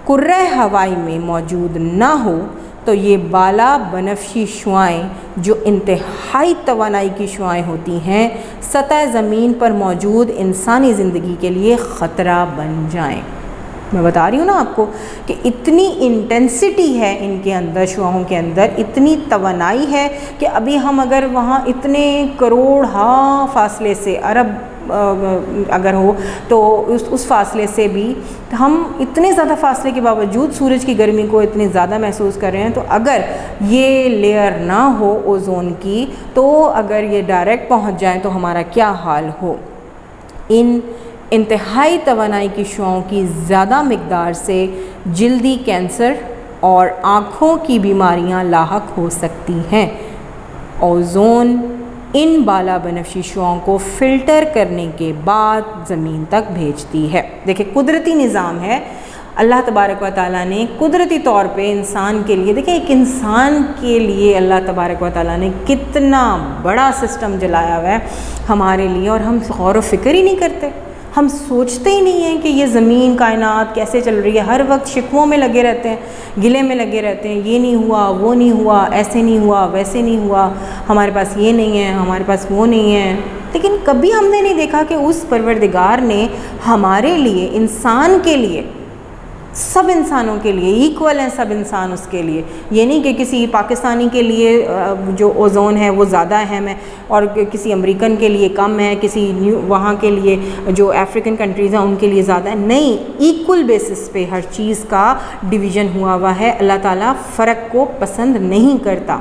कुर्रे हवाई में मौजूद ना हो तो ये बाला बनफशी शुआएँ जो इंतहाई तवानाई की शुआएँ होती हैं सतह ज़मीन पर मौजूद इंसानी ज़िंदगी के लिए ख़तरा बन जाएं। मैं बता रही हूँ ना आपको कि इतनी इंटेंसिटी है इनके अंदर, शुआओं के अंदर इतनी तवानाई है कि अभी हम अगर वहाँ इतने करोड़ फासले से, अरब अगर हो तो उस फासले से भी हम इतने ज़्यादा फासले के बावजूद सूरज की गर्मी को इतने ज़्यादा महसूस कर रहे हैं। तो अगर ये लेयर ना हो ओज़ोन की, तो अगर ये डायरेक्ट पहुंच जाए तो हमारा क्या हाल हो। इन इंतहाई तवानाई की शुआओं की ज़्यादा मिक़दार से जल्दी कैंसर और आँखों की बीमारियाँ लाहक हो सकती हैं। ओज़ोन इन बाला बनफशी शुआओं को फ़िल्टर करने के बाद ज़मीन तक भेजती है। देखिए कुदरती निज़ाम है, अल्लाह तबारक व तआला ने कुदरती तौर पे इंसान के लिए, देखिए एक इंसान के लिए अल्लाह तबारक व तआला ने कितना बड़ा सिस्टम जलाया हुआ है हमारे लिए, और हम गौर व फ़िक्र ही नहीं करते, हम सोचते ही नहीं हैं कि ये ज़मीन कायनात कैसे चल रही है। हर वक्त शिकवों में लगे रहते हैं, गिले में लगे रहते हैं, ये नहीं हुआ, वो नहीं हुआ, ऐसे नहीं हुआ, वैसे नहीं हुआ, हमारे पास ये नहीं है, हमारे पास वो नहीं है। लेकिन कभी हमने नहीं देखा कि उस परवरदिगार ने हमारे लिए, इंसान के लिए, सब इंसानों के लिए इक्वल हैं सब इंसान उसके लिए। ये नहीं कि किसी पाकिस्तानी के लिए जो ओज़ोन है वो ज़्यादा अहम है और किसी अमेरिकन के लिए कम है, किसी वहाँ के लिए जो अफ्रीकन कंट्रीज़ हैं उनके लिए ज़्यादा है। नहीं, इक्वल बेसिस पे हर चीज़ का डिवीज़न हुआ हुआ है। अल्लाह ताला फ़र्क को पसंद नहीं करता,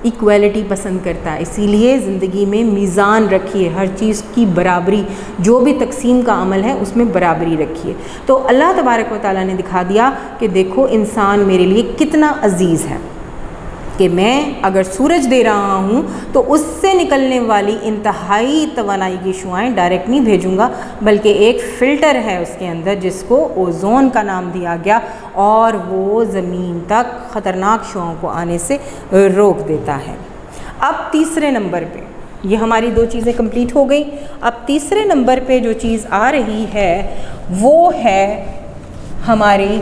इक्वालिटी पसंद करता है। इसीलिए ज़िंदगी में मीज़ान रखिए, हर चीज़ की बराबरी, जो भी तकसीम का अमल है उसमें बराबरी रखिए। तो अल्लाह तबारक व तआला ने दिखा दिया कि देखो इंसान मेरे लिए कितना अज़ीज़ है कि मैं अगर सूरज दे रहा हूँ तो उससे निकलने वाली इंतहाई तवानाई की शुआएँ डायरेक्ट नहीं भेजूँगा, बल्कि एक फ़िल्टर है उसके अंदर जिसको ओज़ोन का नाम दिया गया, और वो ज़मीन तक ख़तरनाक शुआओं को आने से रोक देता है। अब तीसरे नंबर पे, ये हमारी दो चीज़ें कंप्लीट हो गई। अब तीसरे नंबर पे जो चीज़ आ रही है वो है हमारी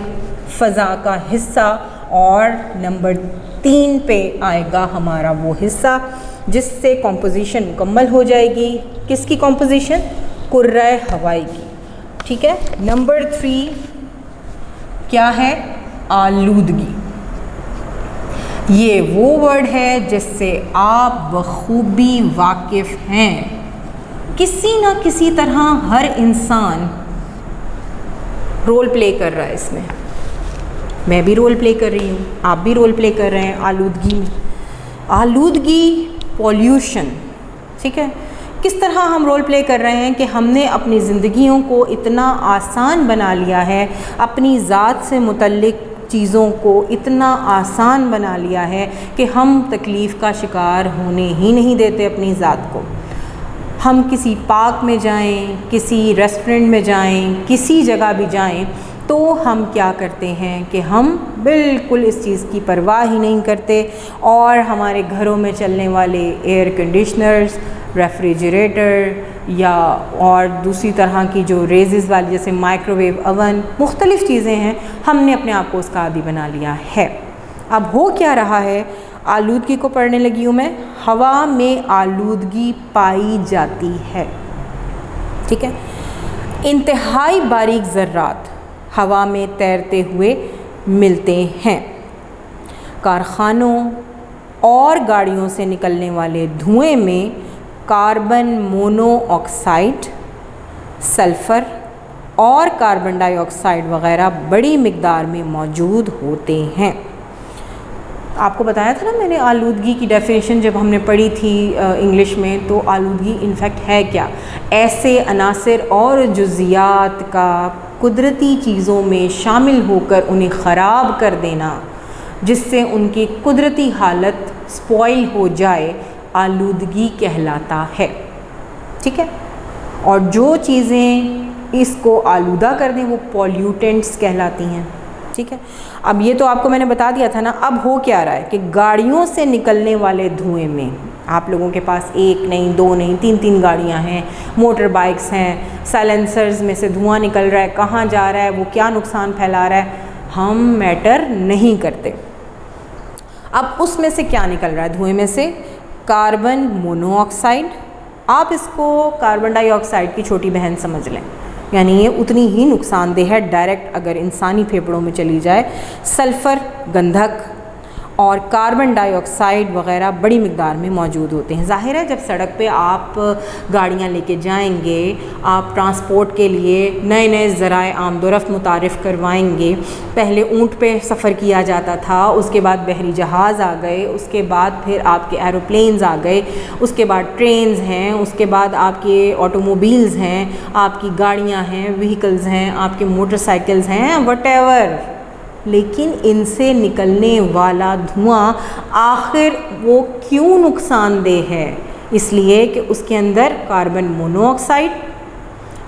फ़ज़ा का हिस्सा, और नंबर 3 पे आएगा हमारा वो हिस्सा जिससे कॉम्पोजिशन मुकम्मल हो जाएगी। किसकी कॉम्पोजिशन? कुर्रा हवाई की। ठीक है। नंबर 3 क्या है? आलूदगी। ये वो वर्ड है जिससे आप बखूबी वाकिफ़ हैं। किसी ना किसी तरह हर इंसान रोल प्ले कर रहा है इसमें। मैं भी रोल प्ले कर रही हूँ, आप भी रोल प्ले कर रहे हैं आलूदगी में। आलूदगी, पॉल्यूशन, ठीक है। किस तरह हम रोल प्ले कर रहे हैं कि हमने अपनी ज़िंदगियों को इतना आसान बना लिया है, अपनी ज़ात से मुतल्लिक़ चीज़ों को इतना आसान बना लिया है कि हम तकलीफ़ का शिकार होने ही नहीं देते अपनी ज़ात को। हम किसी पार्क में जाएं, किसी रेस्टोरेंट में जाएं, किसी जगह भी जाएं, तो हम क्या करते हैं कि हम बिल्कुल इस चीज़ की परवाह ही नहीं करते और हमारे घरों में चलने वाले एयर कंडीशनर्स, रेफ्रिजरेटर या और दूसरी तरह की जो रेज़ेस वाली जैसे माइक्रोवेव अवन, मुख्तलिफ़ चीज़ें हैं, हमने अपने आप को उसका आदी बना लिया है। अब हो क्या रहा है? आलूदगी को पढ़ने लगी हूँ मैं। हवा में आलूदगी पाई जाती है, ठीक है। इंतहाई बारीक ज़र्रात हवा में तैरते हुए मिलते हैं। कारखानों और गाड़ियों से निकलने वाले धुएं में कार्बन मोनोऑक्साइड, सल्फ़र और कार्बन डाइऑक्साइड वग़ैरह बड़ी मिक़दार में मौजूद होते हैं। आपको बताया था ना मैंने आलूदगी की डेफिनेशन जब हमने पढ़ी थी इंग्लिश में, तो आलूदगी इनफैक्ट है क्या? ऐसे अनासर और जुज़ियात का कुदरती चीज़ों में शामिल होकर उन्हें ख़राब कर देना, जिससे उनकी कुदरती हालत स्पॉइल हो जाए, आलूदगी कहलाता है, ठीक है। और जो चीज़ें इसको आलूदा कर दें वो पॉल्यूटेंट्स कहलाती हैं, ठीक है। अब ये तो आपको मैंने बता दिया था ना। अब हो क्या रहा है कि गाड़ियों से निकलने वाले धुएं में, आप लोगों के पास एक नहीं, दो नहीं, तीन गाड़ियां हैं, मोटर बाइक्स हैं, साइलेंसर्स में से धुआं निकल रहा है, कहाँ जा रहा है, वो क्या नुकसान फैला रहा है, हम मैटर नहीं करते। अब उसमें से क्या निकल रहा है? धुएं में से कार्बन मोनोऑक्साइड, आप इसको कार्बन डाइऑक्साइड की छोटी बहन समझ लें, यानी ये उतनी ही नुकसानदेह है डायरेक्ट अगर इंसानी फेफड़ों में चली जाए। सल्फ़र, गंधक और कार्बन डाइऑक्साइड वग़ैरह बड़ी मिक़दार में मौजूद होते हैं। ज़ाहिर है जब सड़क पे आप गाड़ियाँ लेके जाएंगे, आप ट्रांसपोर्ट के लिए नए नए ज़राए आमदोरफ़्त मुतारिफ़ करवाएंगे। पहले ऊँट पे सफ़र किया जाता था, उसके बाद बहरी जहाज़ आ गए, उसके बाद फिर आपके एरोप्लेन्स आ गए, उसके बाद ट्रेन्स हैं, उसके बाद आपके ऑटोमोबाइल्स हैं, आपकी गाड़ियाँ हैं, व्हीकल्स हैं, आपके मोटरसाइकिल्स हैं, व्हाटएवर। लेकिन इनसे निकलने वाला धुआं आखिर वो क्यों नुकसानदेह है? इसलिए कि उसके अंदर कार्बन मोनोऑक्साइड,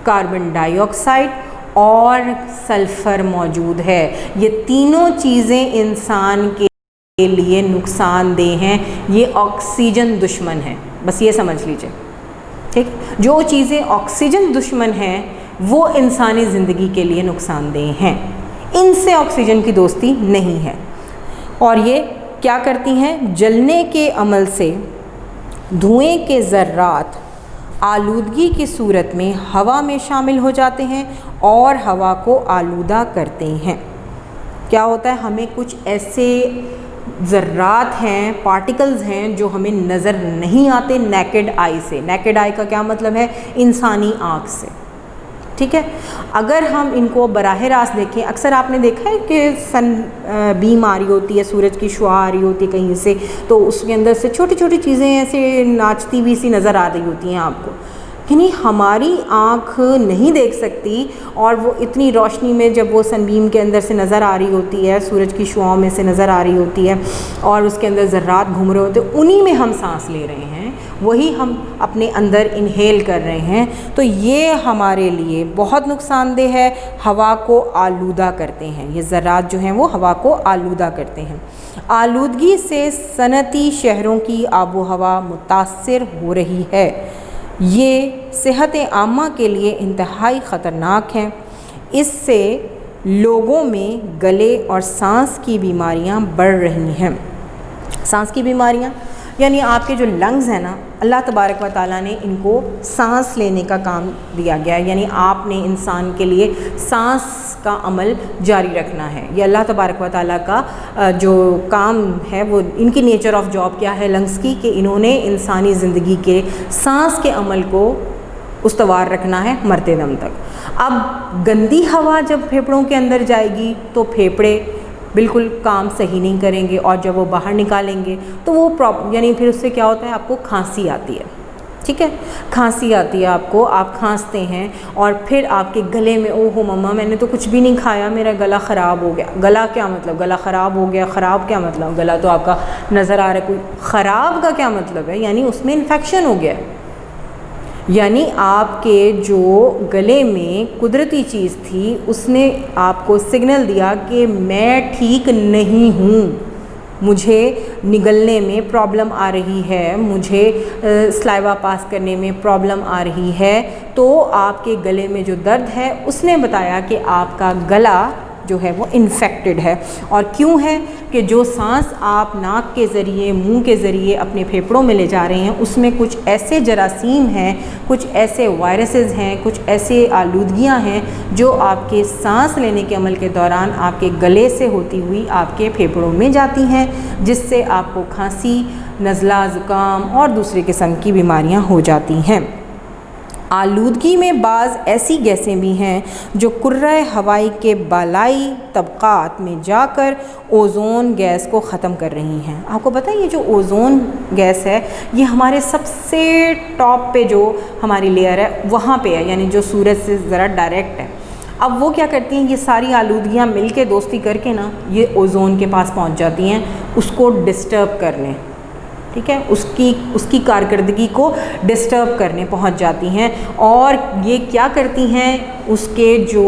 कार्बन डाइऑक्साइड और सल्फ़र मौजूद है। ये तीनों चीज़ें इंसान के लिए नुकसानदेह हैं। ये ऑक्सीजन दुश्मन है, बस ये समझ लीजिए, ठीक। जो चीज़ें ऑक्सीजन दुश्मन हैं वो इंसानी ज़िंदगी के लिए नुकसानदेह हैं। इनसे ऑक्सीजन की दोस्ती नहीं है। और ये क्या करती हैं? जलने के अमल से धुएं के ज़र्रात आलूदगी की सूरत में हवा में शामिल हो जाते हैं और हवा को आलूदा करते हैं। क्या होता है? हमें कुछ ऐसे ज़र्रात हैं, पार्टिकल्स हैं जो हमें नज़र नहीं आते नेकेड आई से। नेकेड आई का क्या मतलब है? इंसानी आँख से, ठीक है। अगर हम इनको बराह रास्त देखें, अक्सर आपने देखा है कि सन बीम आ रही होती है, सूरज की शुआ आ रही होती है कहीं से, तो उसके अंदर से छोटी छोटी चीज़ें ऐसे नाचती हुई सी नज़र आ रही होती हैं आपको, यानी हमारी आँख नहीं देख सकती। और वो इतनी रोशनी में जब वो सनबीम के अंदर से नज़र आ रही होती है, सूरज की शुआओं में से नज़र आ रही होती है और उसके अंदर ज़र्रात घूम रहे होते हैं, उन्हीं में हम सांस ले रहे हैं, वही हम अपने अंदर इनहेल कर रहे हैं। तो ये हमारे लिए बहुत नुकसानदेह है, हवा को आलूदा करते हैं। ये ज़र्रात जो हैं वो हवा को आलूदा करते हैं। आलूदगी से सनती शहरों की आबो हवा मुतासिर हो रही है। ये सेहत आमा के लिए इंतहाई ख़तरनाक है। इससे लोगों में गले और सांस की बीमारियां बढ़ रही हैं। सांस की बीमारियां यानी आपके जो लंग्स हैं ना, अल्लाह तबारक व तआला ने इनको सांस लेने का काम दिया गया है, यानी आपने इंसान के लिए सांस का अमल जारी रखना है। ये अल्लाह तबारक व तआला का जो काम है, वो इनकी नेचर ऑफ जॉब क्या है लंग्स की, कि इन्होंने इंसानी ज़िंदगी के सांस के अमल को उस्तवार रखना है मरते दम तक। अब गंदी हवा जब फेफड़ों के अंदर जाएगी तो फेफड़े बिल्कुल काम सही नहीं करेंगे, और जब वो बाहर निकालेंगे तो वो यानी फिर उससे क्या होता है, आपको खांसी आती है। ठीक है, खांसी आती है आपको, आप खांसते हैं और फिर आपके गले में, ओहो मम्मा मैंने तो कुछ भी नहीं खाया, मेरा गला ख़राब हो गया। गला क्या मतलब, गला ख़राब हो गया, ख़राब क्या मतलब, गला तो आपका नज़र आ रहा है, कोई ख़राब का क्या मतलब है, यानी उसमें इन्फेक्शन हो गया है। यानी आपके जो गले में कुदरती चीज़ थी उसने आपको सिग्नल दिया कि मैं ठीक नहीं हूँ, मुझे निगलने में प्रॉब्लम आ रही है, मुझे सलाइवा पास करने में प्रॉब्लम आ रही है। तो आपके गले में जो दर्द है उसने बताया कि आपका गला जो है वो इन्फेक्टेड है। और क्यों है कि जो सांस आप नाक के ज़रिए, मुंह के ज़रिए अपने फेफड़ों में ले जा रहे हैं उसमें कुछ ऐसे जरासीम हैं, कुछ ऐसे वायरसेस हैं, कुछ ऐसे आलूदगियां हैं जो आपके सांस लेने के अमल के दौरान आपके गले से होती हुई आपके फेफड़ों में जाती हैं, जिससे आपको खांसी, नज़ला, ज़ुकाम और दूसरे किस्म की बीमारियां हो जाती हैं। आलूदगी में बाज़ ऐसी गैसें भी हैं जो कुर्रे हवाई के बालाई तबक़ात में जाकर ओज़ोन गैस को ख़त्म कर रही हैं। आपको पता है ये जो ओज़ोन गैस है ये हमारे सबसे टॉप पे जो हमारी लेयर है वहाँ पे है, यानी जो सूरज से ज़रा डायरेक्ट है। अब वो क्या करती हैं, ये सारी आलूदगियाँ मिल के दोस्ती करके ना ये ओज़ोन के पास पहुँच जाती हैं, उसको डिस्टर्ब करने, ठीक है, उसकी कारकर्दगी को डिस्टर्ब करने पहुंच जाती हैं। और ये क्या करती हैं, उसके जो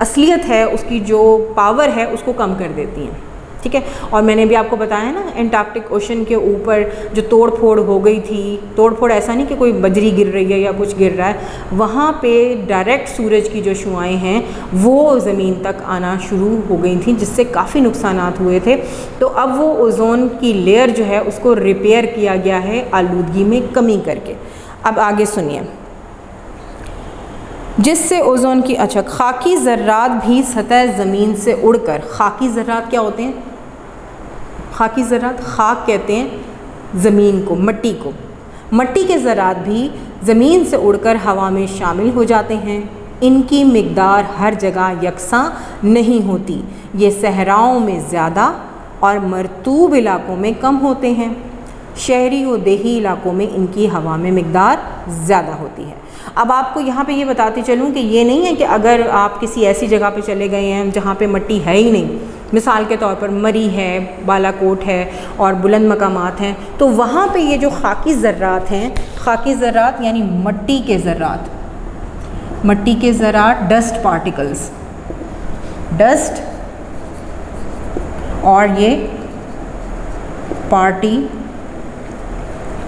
असलियत है, उसकी जो पावर है उसको कम कर देती हैं। ठीक है, और मैंने भी आपको बताया ना एंटार्क्टिक ओशन के ऊपर जो तोड़ फोड़ हो गई थी, तोड़ फोड़ ऐसा नहीं कि कोई बजरी गिर रही है या कुछ गिर रहा है, वहाँ पे डायरेक्ट सूरज की जो शुआएं हैं वो ज़मीन तक आना शुरू हो गई थी, जिससे काफ़ी नुकसानात हुए थे। तो अब वो ओज़ोन की लेयर जो है उसको रिपेयर किया गया है आलूदगी में कमी करके। अब आगे सुनिए, जिससे ओज़ोन की खाकी ज़र्रात भी सतह ज़मीन से उड़कर, खाकी ज़र्रात क्या होते हैं, खाकी ज़र्रात, खाक कहते हैं ज़मीन को, मट्टी को, मट्टी के ज़र्रात भी ज़मीन से उड़कर हवा में शामिल हो जाते हैं। इनकी मिक़दार हर जगह यकसां नहीं होती, ये सहराओं में ज़्यादा और मरतूब इलाकों में कम होते हैं। शहरी और देही इलाकों में इनकी हवा में मिक़दार ज़्यादा होती है। अब आपको यहाँ पे ये बताती चलूँ कि ये नहीं है कि अगर आप किसी ऐसी जगह पे चले गए हैं जहाँ पे मिट्टी है ही नहीं, मिसाल के तौर पर मरी है, बालाकोट है और बुलंद मकामात हैं, तो वहाँ पे ये जो खाकी ज़र्रात हैं, खाकी ज़र्रात यानी मट्टी के ज़र्रात, मट्टी के ज़र्रात, डस्ट पार्टिकल्स, डस्ट और ये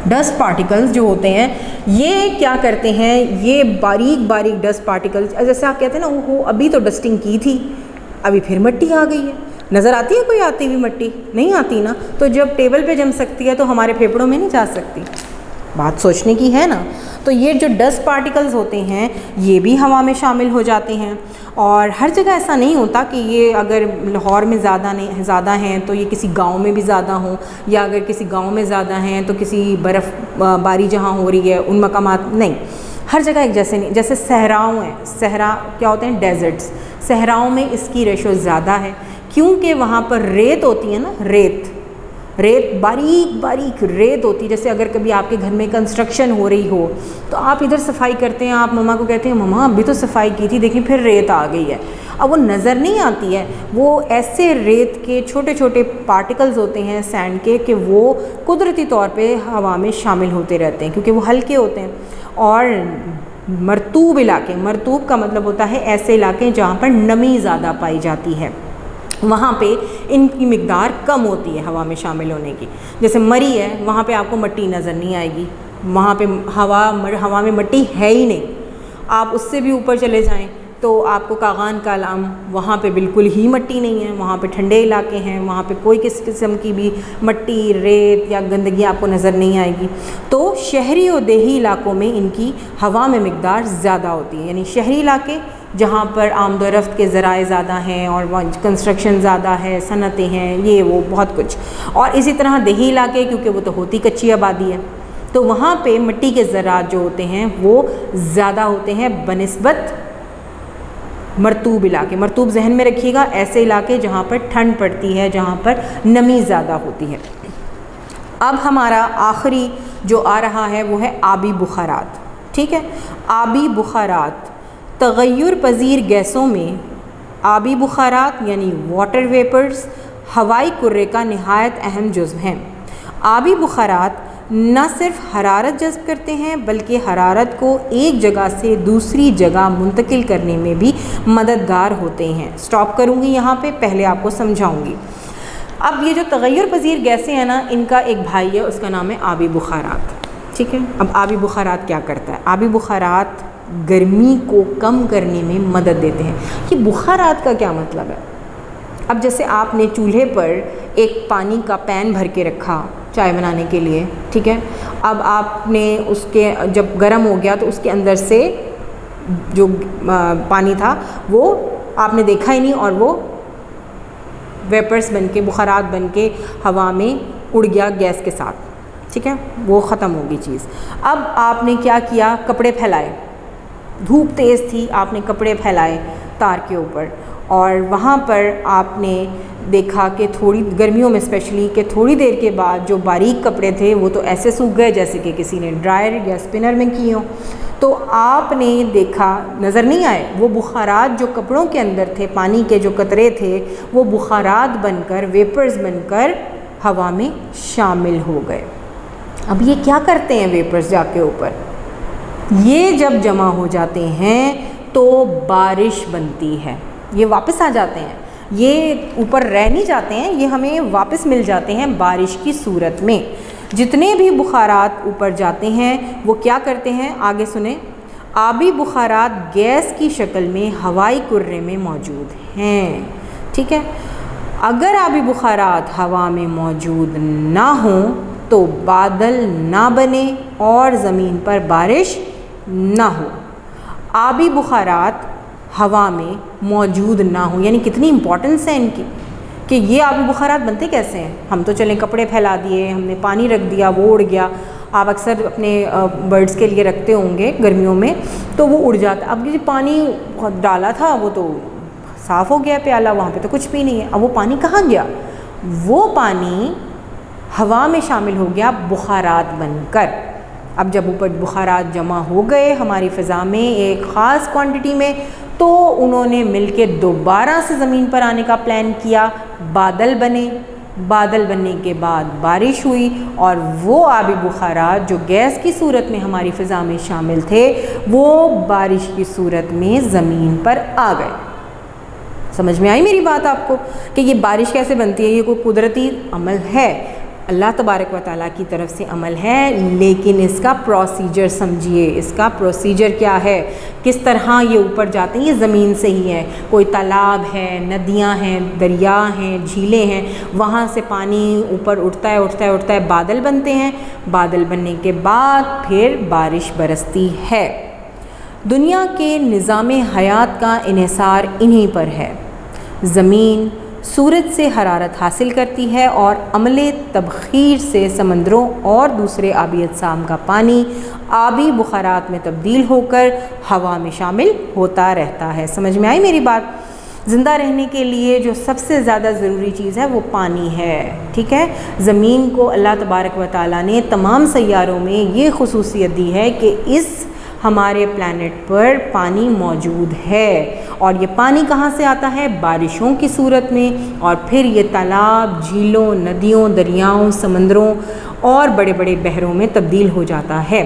डस्ट पार्टिकल्स जो होते हैं ये क्या करते हैं, ये बारीक बारीक डस्ट पार्टिकल्स, जैसे आप कहते हैं ना वो अभी तो डस्टिंग की थी अभी फिर मिट्टी आ गई है। नज़र आती है कोई आती हुई मिट्टी? नहीं आती ना। तो जब टेबल पे जम सकती है तो हमारे फेफड़ों में नहीं जा सकती, बात सोचने की है ना। तो ये जो डस्ट पार्टिकल्स होते हैं ये भी हवा में शामिल हो जाते हैं। और हर जगह ऐसा नहीं होता कि ये अगर लाहौर में ज़्यादा हैं तो ये किसी गांव में भी ज़्यादा हों, या अगर किसी गांव में ज़्यादा हैं तो किसी बर्फ़बारी जहां हो रही है उन मकामात, नहीं, हर जगह एक जैसे नहीं। जैसे सहराओं हैं, सहरा क्या होते हैं, डेजर्ट्स, सहराओं में इसकी रेशो ज़्यादा है क्योंकि वहाँ पर रेत होती है ना, रेत बारीक बारीक रेत होती है। जैसे अगर कभी आपके घर में कंस्ट्रक्शन हो रही हो तो आप इधर सफाई करते हैं, आप मम्मा को कहते हैं मम्मा अभी तो सफाई की थी, देखिए फिर रेत आ गई है। अब वो नज़र नहीं आती है, वो ऐसे रेत के छोटे छोटे पार्टिकल्स होते हैं सैंड के, कि वो कुदरती तौर पे हवा में शामिल होते रहते हैं क्योंकि वो हल्के होते हैं। और मरतूब इलाके, मरतूब का मतलब होता है ऐसे इलाके जहाँ पर नमी ज़्यादा पाई जाती है, वहाँ पे इनकी मिक़दार कम होती है हवा में शामिल होने की। जैसे मरी है, वहाँ पे आपको मिट्टी नज़र नहीं आएगी, वहाँ पे हवा में मिट्टी है ही नहीं। आप उससे भी ऊपर चले जाएं तो आपको कागान का आलम वहाँ पे बिल्कुल ही मट्टी नहीं है, वहाँ पे ठंडे इलाके हैं, वहाँ पे कोई किस किस्म की भी मट्टी, रेत या गंदगी आपको नज़र नहीं आएगी। तो शहरी और देही इलाकों में इनकी हवा में मिकदार ज़्यादा होती है। यानी शहरी इलाके जहाँ पर आमदोरफ्त के ज़राए ज़्यादा हैं और कंस्ट्रक्शन ज़्यादा है, सनतें हैं, ये वो बहुत कुछ। और इसी तरह देही इलाके, क्योंकि वो तो होती कच्ची आबादी है, तो वहाँ पे मिट्टी के ज़रात जो होते हैं वो ज़्यादा होते हैं बनिस्बत मरतूब इलाके। मरतूब जहन में रखिएगा, ऐसे इलाके जहाँ पर ठंड पड़ती है, जहाँ पर नमी ज़्यादा होती है। अब हमारा आखिरी जो आ रहा है वो है आबी बुखारात। ठीक है, आबी बुखारात तग़य्युर पज़ीर गैसों में आबी बुखारात यानी वाटर वेपर्स हवाई कुर्रे का निहायत अहम जुज़्व हैं। आबी बुखारात न सिर्फ हरारत जज़्ब करते हैं बल्कि हरारत को एक जगह से दूसरी जगह मुंतकिल करने में भी मददगार होते हैं। स्टॉप करूँगी यहाँ पे, पहले आपको समझाऊँगी। अब ये जो तग़य्युर पज़ीर गैसें हैं ना, इनका एक भाई है, उसका नाम है आबी बुखारात। ठीक है, अब आबी बुखारात क्या करता है? आबी बुखारात गर्मी को कम करने में मदद देते हैं। कि बुखारात का क्या मतलब है? अब जैसे आपने चूल्हे पर एक पानी का पैन भर के रखा चाय बनाने के लिए, ठीक है, अब आपने उसके जब गर्म हो गया तो उसके अंदर से जो पानी था वो आपने देखा ही नहीं और वो वेपर्स बन के, बुखारात बन के हवा में उड़ गया गैस के साथ। ठीक है, वो ख़त्म होगी चीज़। अब आपने क्या किया? कपड़े फैलाए, धूप तेज़ थी, आपने कपड़े फैलाए तार के ऊपर और वहाँ पर आपने देखा कि थोड़ी गर्मियों में स्पेशली कि थोड़ी देर के बाद जो बारीक कपड़े थे वो तो ऐसे सूख गए जैसे कि किसी ने ड्रायर या स्पिनर में किए हों। तो आपने देखा, नज़र नहीं आए, वो बुखारात जो कपड़ों के अंदर थे, पानी के जो कतरे थे, वो बुखारात बनकर, वेपर्स बनकर हवा में शामिल हो गए। अब ये क्या करते हैं वेपर्स जाके ऊपर? ये जब जमा हो जाते हैं तो बारिश बनती है, ये वापस आ जाते हैं, ये ऊपर रह नहीं जाते हैं, ये हमें वापस मिल जाते हैं बारिश की सूरत में। जितने भी बुखारात ऊपर जाते हैं वो क्या करते हैं? आगे सुने। आबी बुखारात गैस की शक्ल में हवाई कुर्रे में मौजूद हैं। ठीक है, अगर आबी बुखारात हवा में मौजूद ना हो तो बादल ना बने और ज़मीन पर बारिश ना हो। आबी बुखारात हवा में मौजूद ना हो, यानी कितनी इम्पोर्टेंस है इनकी कि ये आबी बुखारात बनते कैसे हैं? हम तो चलें कपड़े फैला दिए, हमने पानी रख दिया, वो उड़ गया। आप अक्सर अपने बर्ड्स के लिए रखते होंगे गर्मियों में, तो वो उड़ जाता। अब ये पानी डाला था वो तो साफ़ हो गया प्याला, वहाँ पे तो कुछ भी नहीं है। अब वो पानी कहाँ गया? वो पानी हवा में शामिल हो गया बुखारात बनकर। अब जब ऊपर बुखारात जमा हो गए हमारी फ़िज़ा में एक ख़ास क्वांटिटी में, तो उन्होंने मिलके दोबारा से ज़मीन पर आने का प्लान किया, बादल बने। बादल बनने के बाद बारिश हुई और वो आबी बुखारात जो गैस की सूरत में हमारी फ़िज़ा में शामिल थे वो बारिश की सूरत में ज़मीन पर आ गए। समझ में आई मेरी बात आपको कि ये बारिश कैसे बनती है? ये कोई कुदरती अमल है, अल्लाह तबारक व तआला की तरफ से अमल है, लेकिन इसका प्रोसीजर समझिए। इसका प्रोसीजर क्या है, किस तरह ये ऊपर जाते हैं? ये ज़मीन से ही है। कोई तालाब है, नदियाँ हैं, दरिया हैं, झीलें हैं, वहाँ से पानी ऊपर उठता है, उठता है, उठता है, बादल बनते हैं। बादल बनने के बाद फिर बारिश बरसती है। दुनिया के निज़ाम हयात का इन्हिसार इन्हीं पर है। ज़मीन सूरज से हरारत हासिल करती है और अमले तबख़ीर से समंदरों और दूसरे आबी अजसाम का पानी आबी बुखारात में तब्दील होकर हवा में शामिल होता रहता है। समझ में आई मेरी बात? ज़िंदा रहने के लिए जो सबसे ज़्यादा ज़रूरी चीज़ है वो पानी है। ठीक है, ज़मीन को अल्लाह तबारक व तआला ने तमाम सैयारों में ये ख़ुसूसियत दी है कि इस हमारे प्लैनेट पर पानी मौजूद है और ये पानी कहाँ से आता है? बारिशों की सूरत में, और फिर ये तालाब, झीलों, नदियों, दरियाओं, समंदरों और बड़े बड़े बहरों में तब्दील हो जाता है।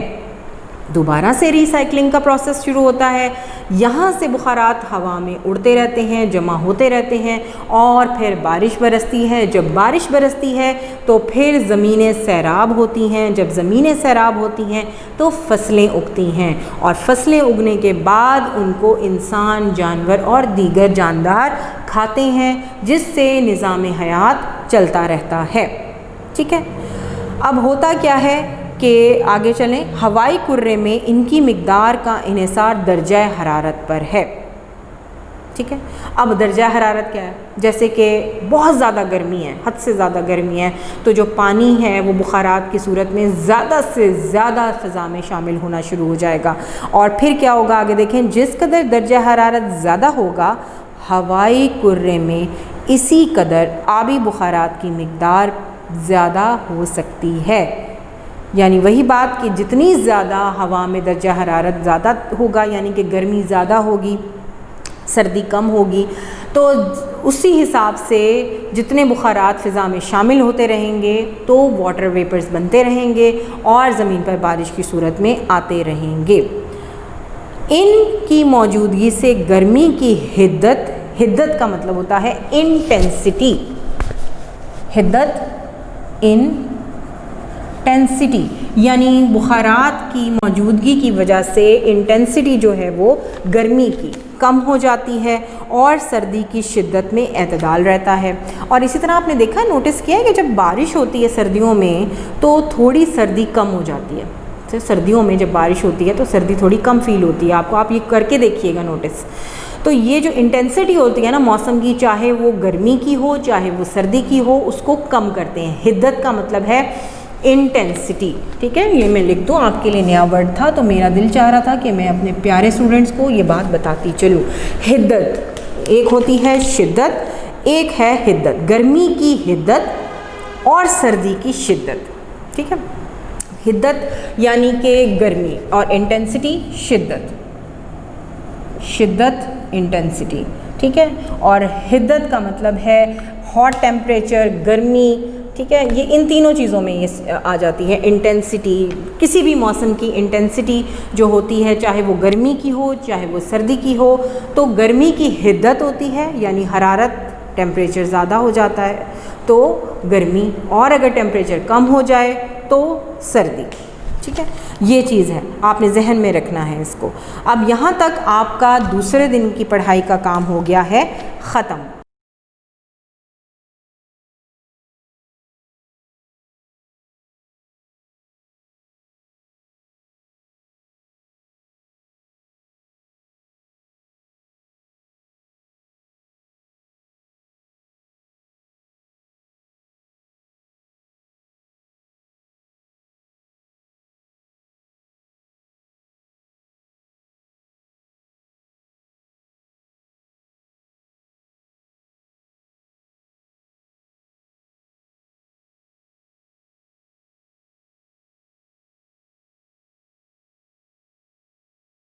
दोबारा से रिसाइकलिंग का प्रोसेस शुरू होता है। यहाँ से बुखारात हवा में उड़ते रहते हैं, जमा होते रहते हैं और फिर बारिश बरसती है। जब बारिश बरसती है तो फिर ज़मीनें सैराब होती हैं। जब ज़मीनें सैराब होती हैं तो फसलें उगती हैं और फसलें उगने के बाद उनको इंसान, जानवर और दीगर जानदार खाते हैं, जिससे निज़ाम हयात चलता रहता है। ठीक है, अब होता क्या है कि आगे चलें। हवाई कुर्रे में इनकी मिक़दार का इन्हिसार दर्जा हरारत पर है। ठीक है, अब दर्जा हरारत क्या है? जैसे कि बहुत ज़्यादा गर्मी है, हद से ज़्यादा गर्मी है, तो जो पानी है वो बुखारात की सूरत में ज़्यादा से ज़्यादा फ़ज़ा में शामिल होना शुरू हो जाएगा। और फिर क्या होगा, आगे देखें, जिस कदर दर्जा हरारत ज़्यादा होगा हवाई कुर्रे में इसी कदर आबी बुखारात की मिक़दार ज़्यादा हो सकती है। यानी वही बात कि जितनी ज़्यादा हवा में दर्जा हरारत ज़्यादा होगा, यानी कि गर्मी ज़्यादा होगी, सर्दी कम होगी, तो उसी हिसाब से जितने बुखारात फ़िज़ा में शामिल होते रहेंगे तो वाटर वेपर्स बनते रहेंगे और ज़मीन पर बारिश की सूरत में आते रहेंगे। इनकी मौजूदगी से गर्मी की हिद्दत, हिद्दत का मतलब होता है इंटेंसिटी, हिद्दत इंटेंसिटी, यानी बुखारात की मौजूदगी की वजह से इंटेंसिटी जो है वो गर्मी की कम हो जाती है और सर्दी की शिद्दत में एतदाल रहता है। और इसी तरह आपने देखा, नोटिस किया है कि जब बारिश होती है सर्दियों में तो थोड़ी सर्दी कम हो जाती है। तो सर्दियों में जब बारिश होती है तो सर्दी थोड़ी कम फील होती है आपको, आप ये करके देखिएगा नोटिस। तो ये जो इंटेंसिटी होती है ना मौसम की, चाहे वो गर्मी की हो चाहे वो सर्दी की हो, उसको कम करते हैं। हिद्दत का मतलब है इंटेंसिटी। ठीक है, ये मैं लिख दूँ, आपके लिए नया वर्ड था तो मेरा दिल चाह रहा था कि मैं अपने प्यारे स्टूडेंट्स को ये बात बताती चलूँ। हिद्दत, एक होती है शिद्दत, एक है हिद्दत, गर्मी की हिद्दत और सर्दी की शिद्दत। ठीक है, हिद्दत यानी कि गर्मी और इंटेंसिटी शिद्दत, शिद्दत इंटेंसिटी। ठीक है, और हिद्दत का मतलब है हॉट टेम्परेचर, गर्मी। ठीक है, ये इन तीनों चीज़ों में ये आ जाती है इंटेंसिटी। किसी भी मौसम की इंटेंसिटी जो होती है, चाहे वो गर्मी की हो चाहे वो सर्दी की हो, तो गर्मी की हिद्दत होती है यानी हरारत, टेम्परेचर ज़्यादा हो जाता है तो गर्मी, और अगर टेम्परेचर कम हो जाए तो सर्दी। ठीक है, ये चीज़ है, आपने जहन में रखना है इसको। अब यहाँ तक आपका दूसरे दिन की पढ़ाई का काम हो गया है ख़त्म।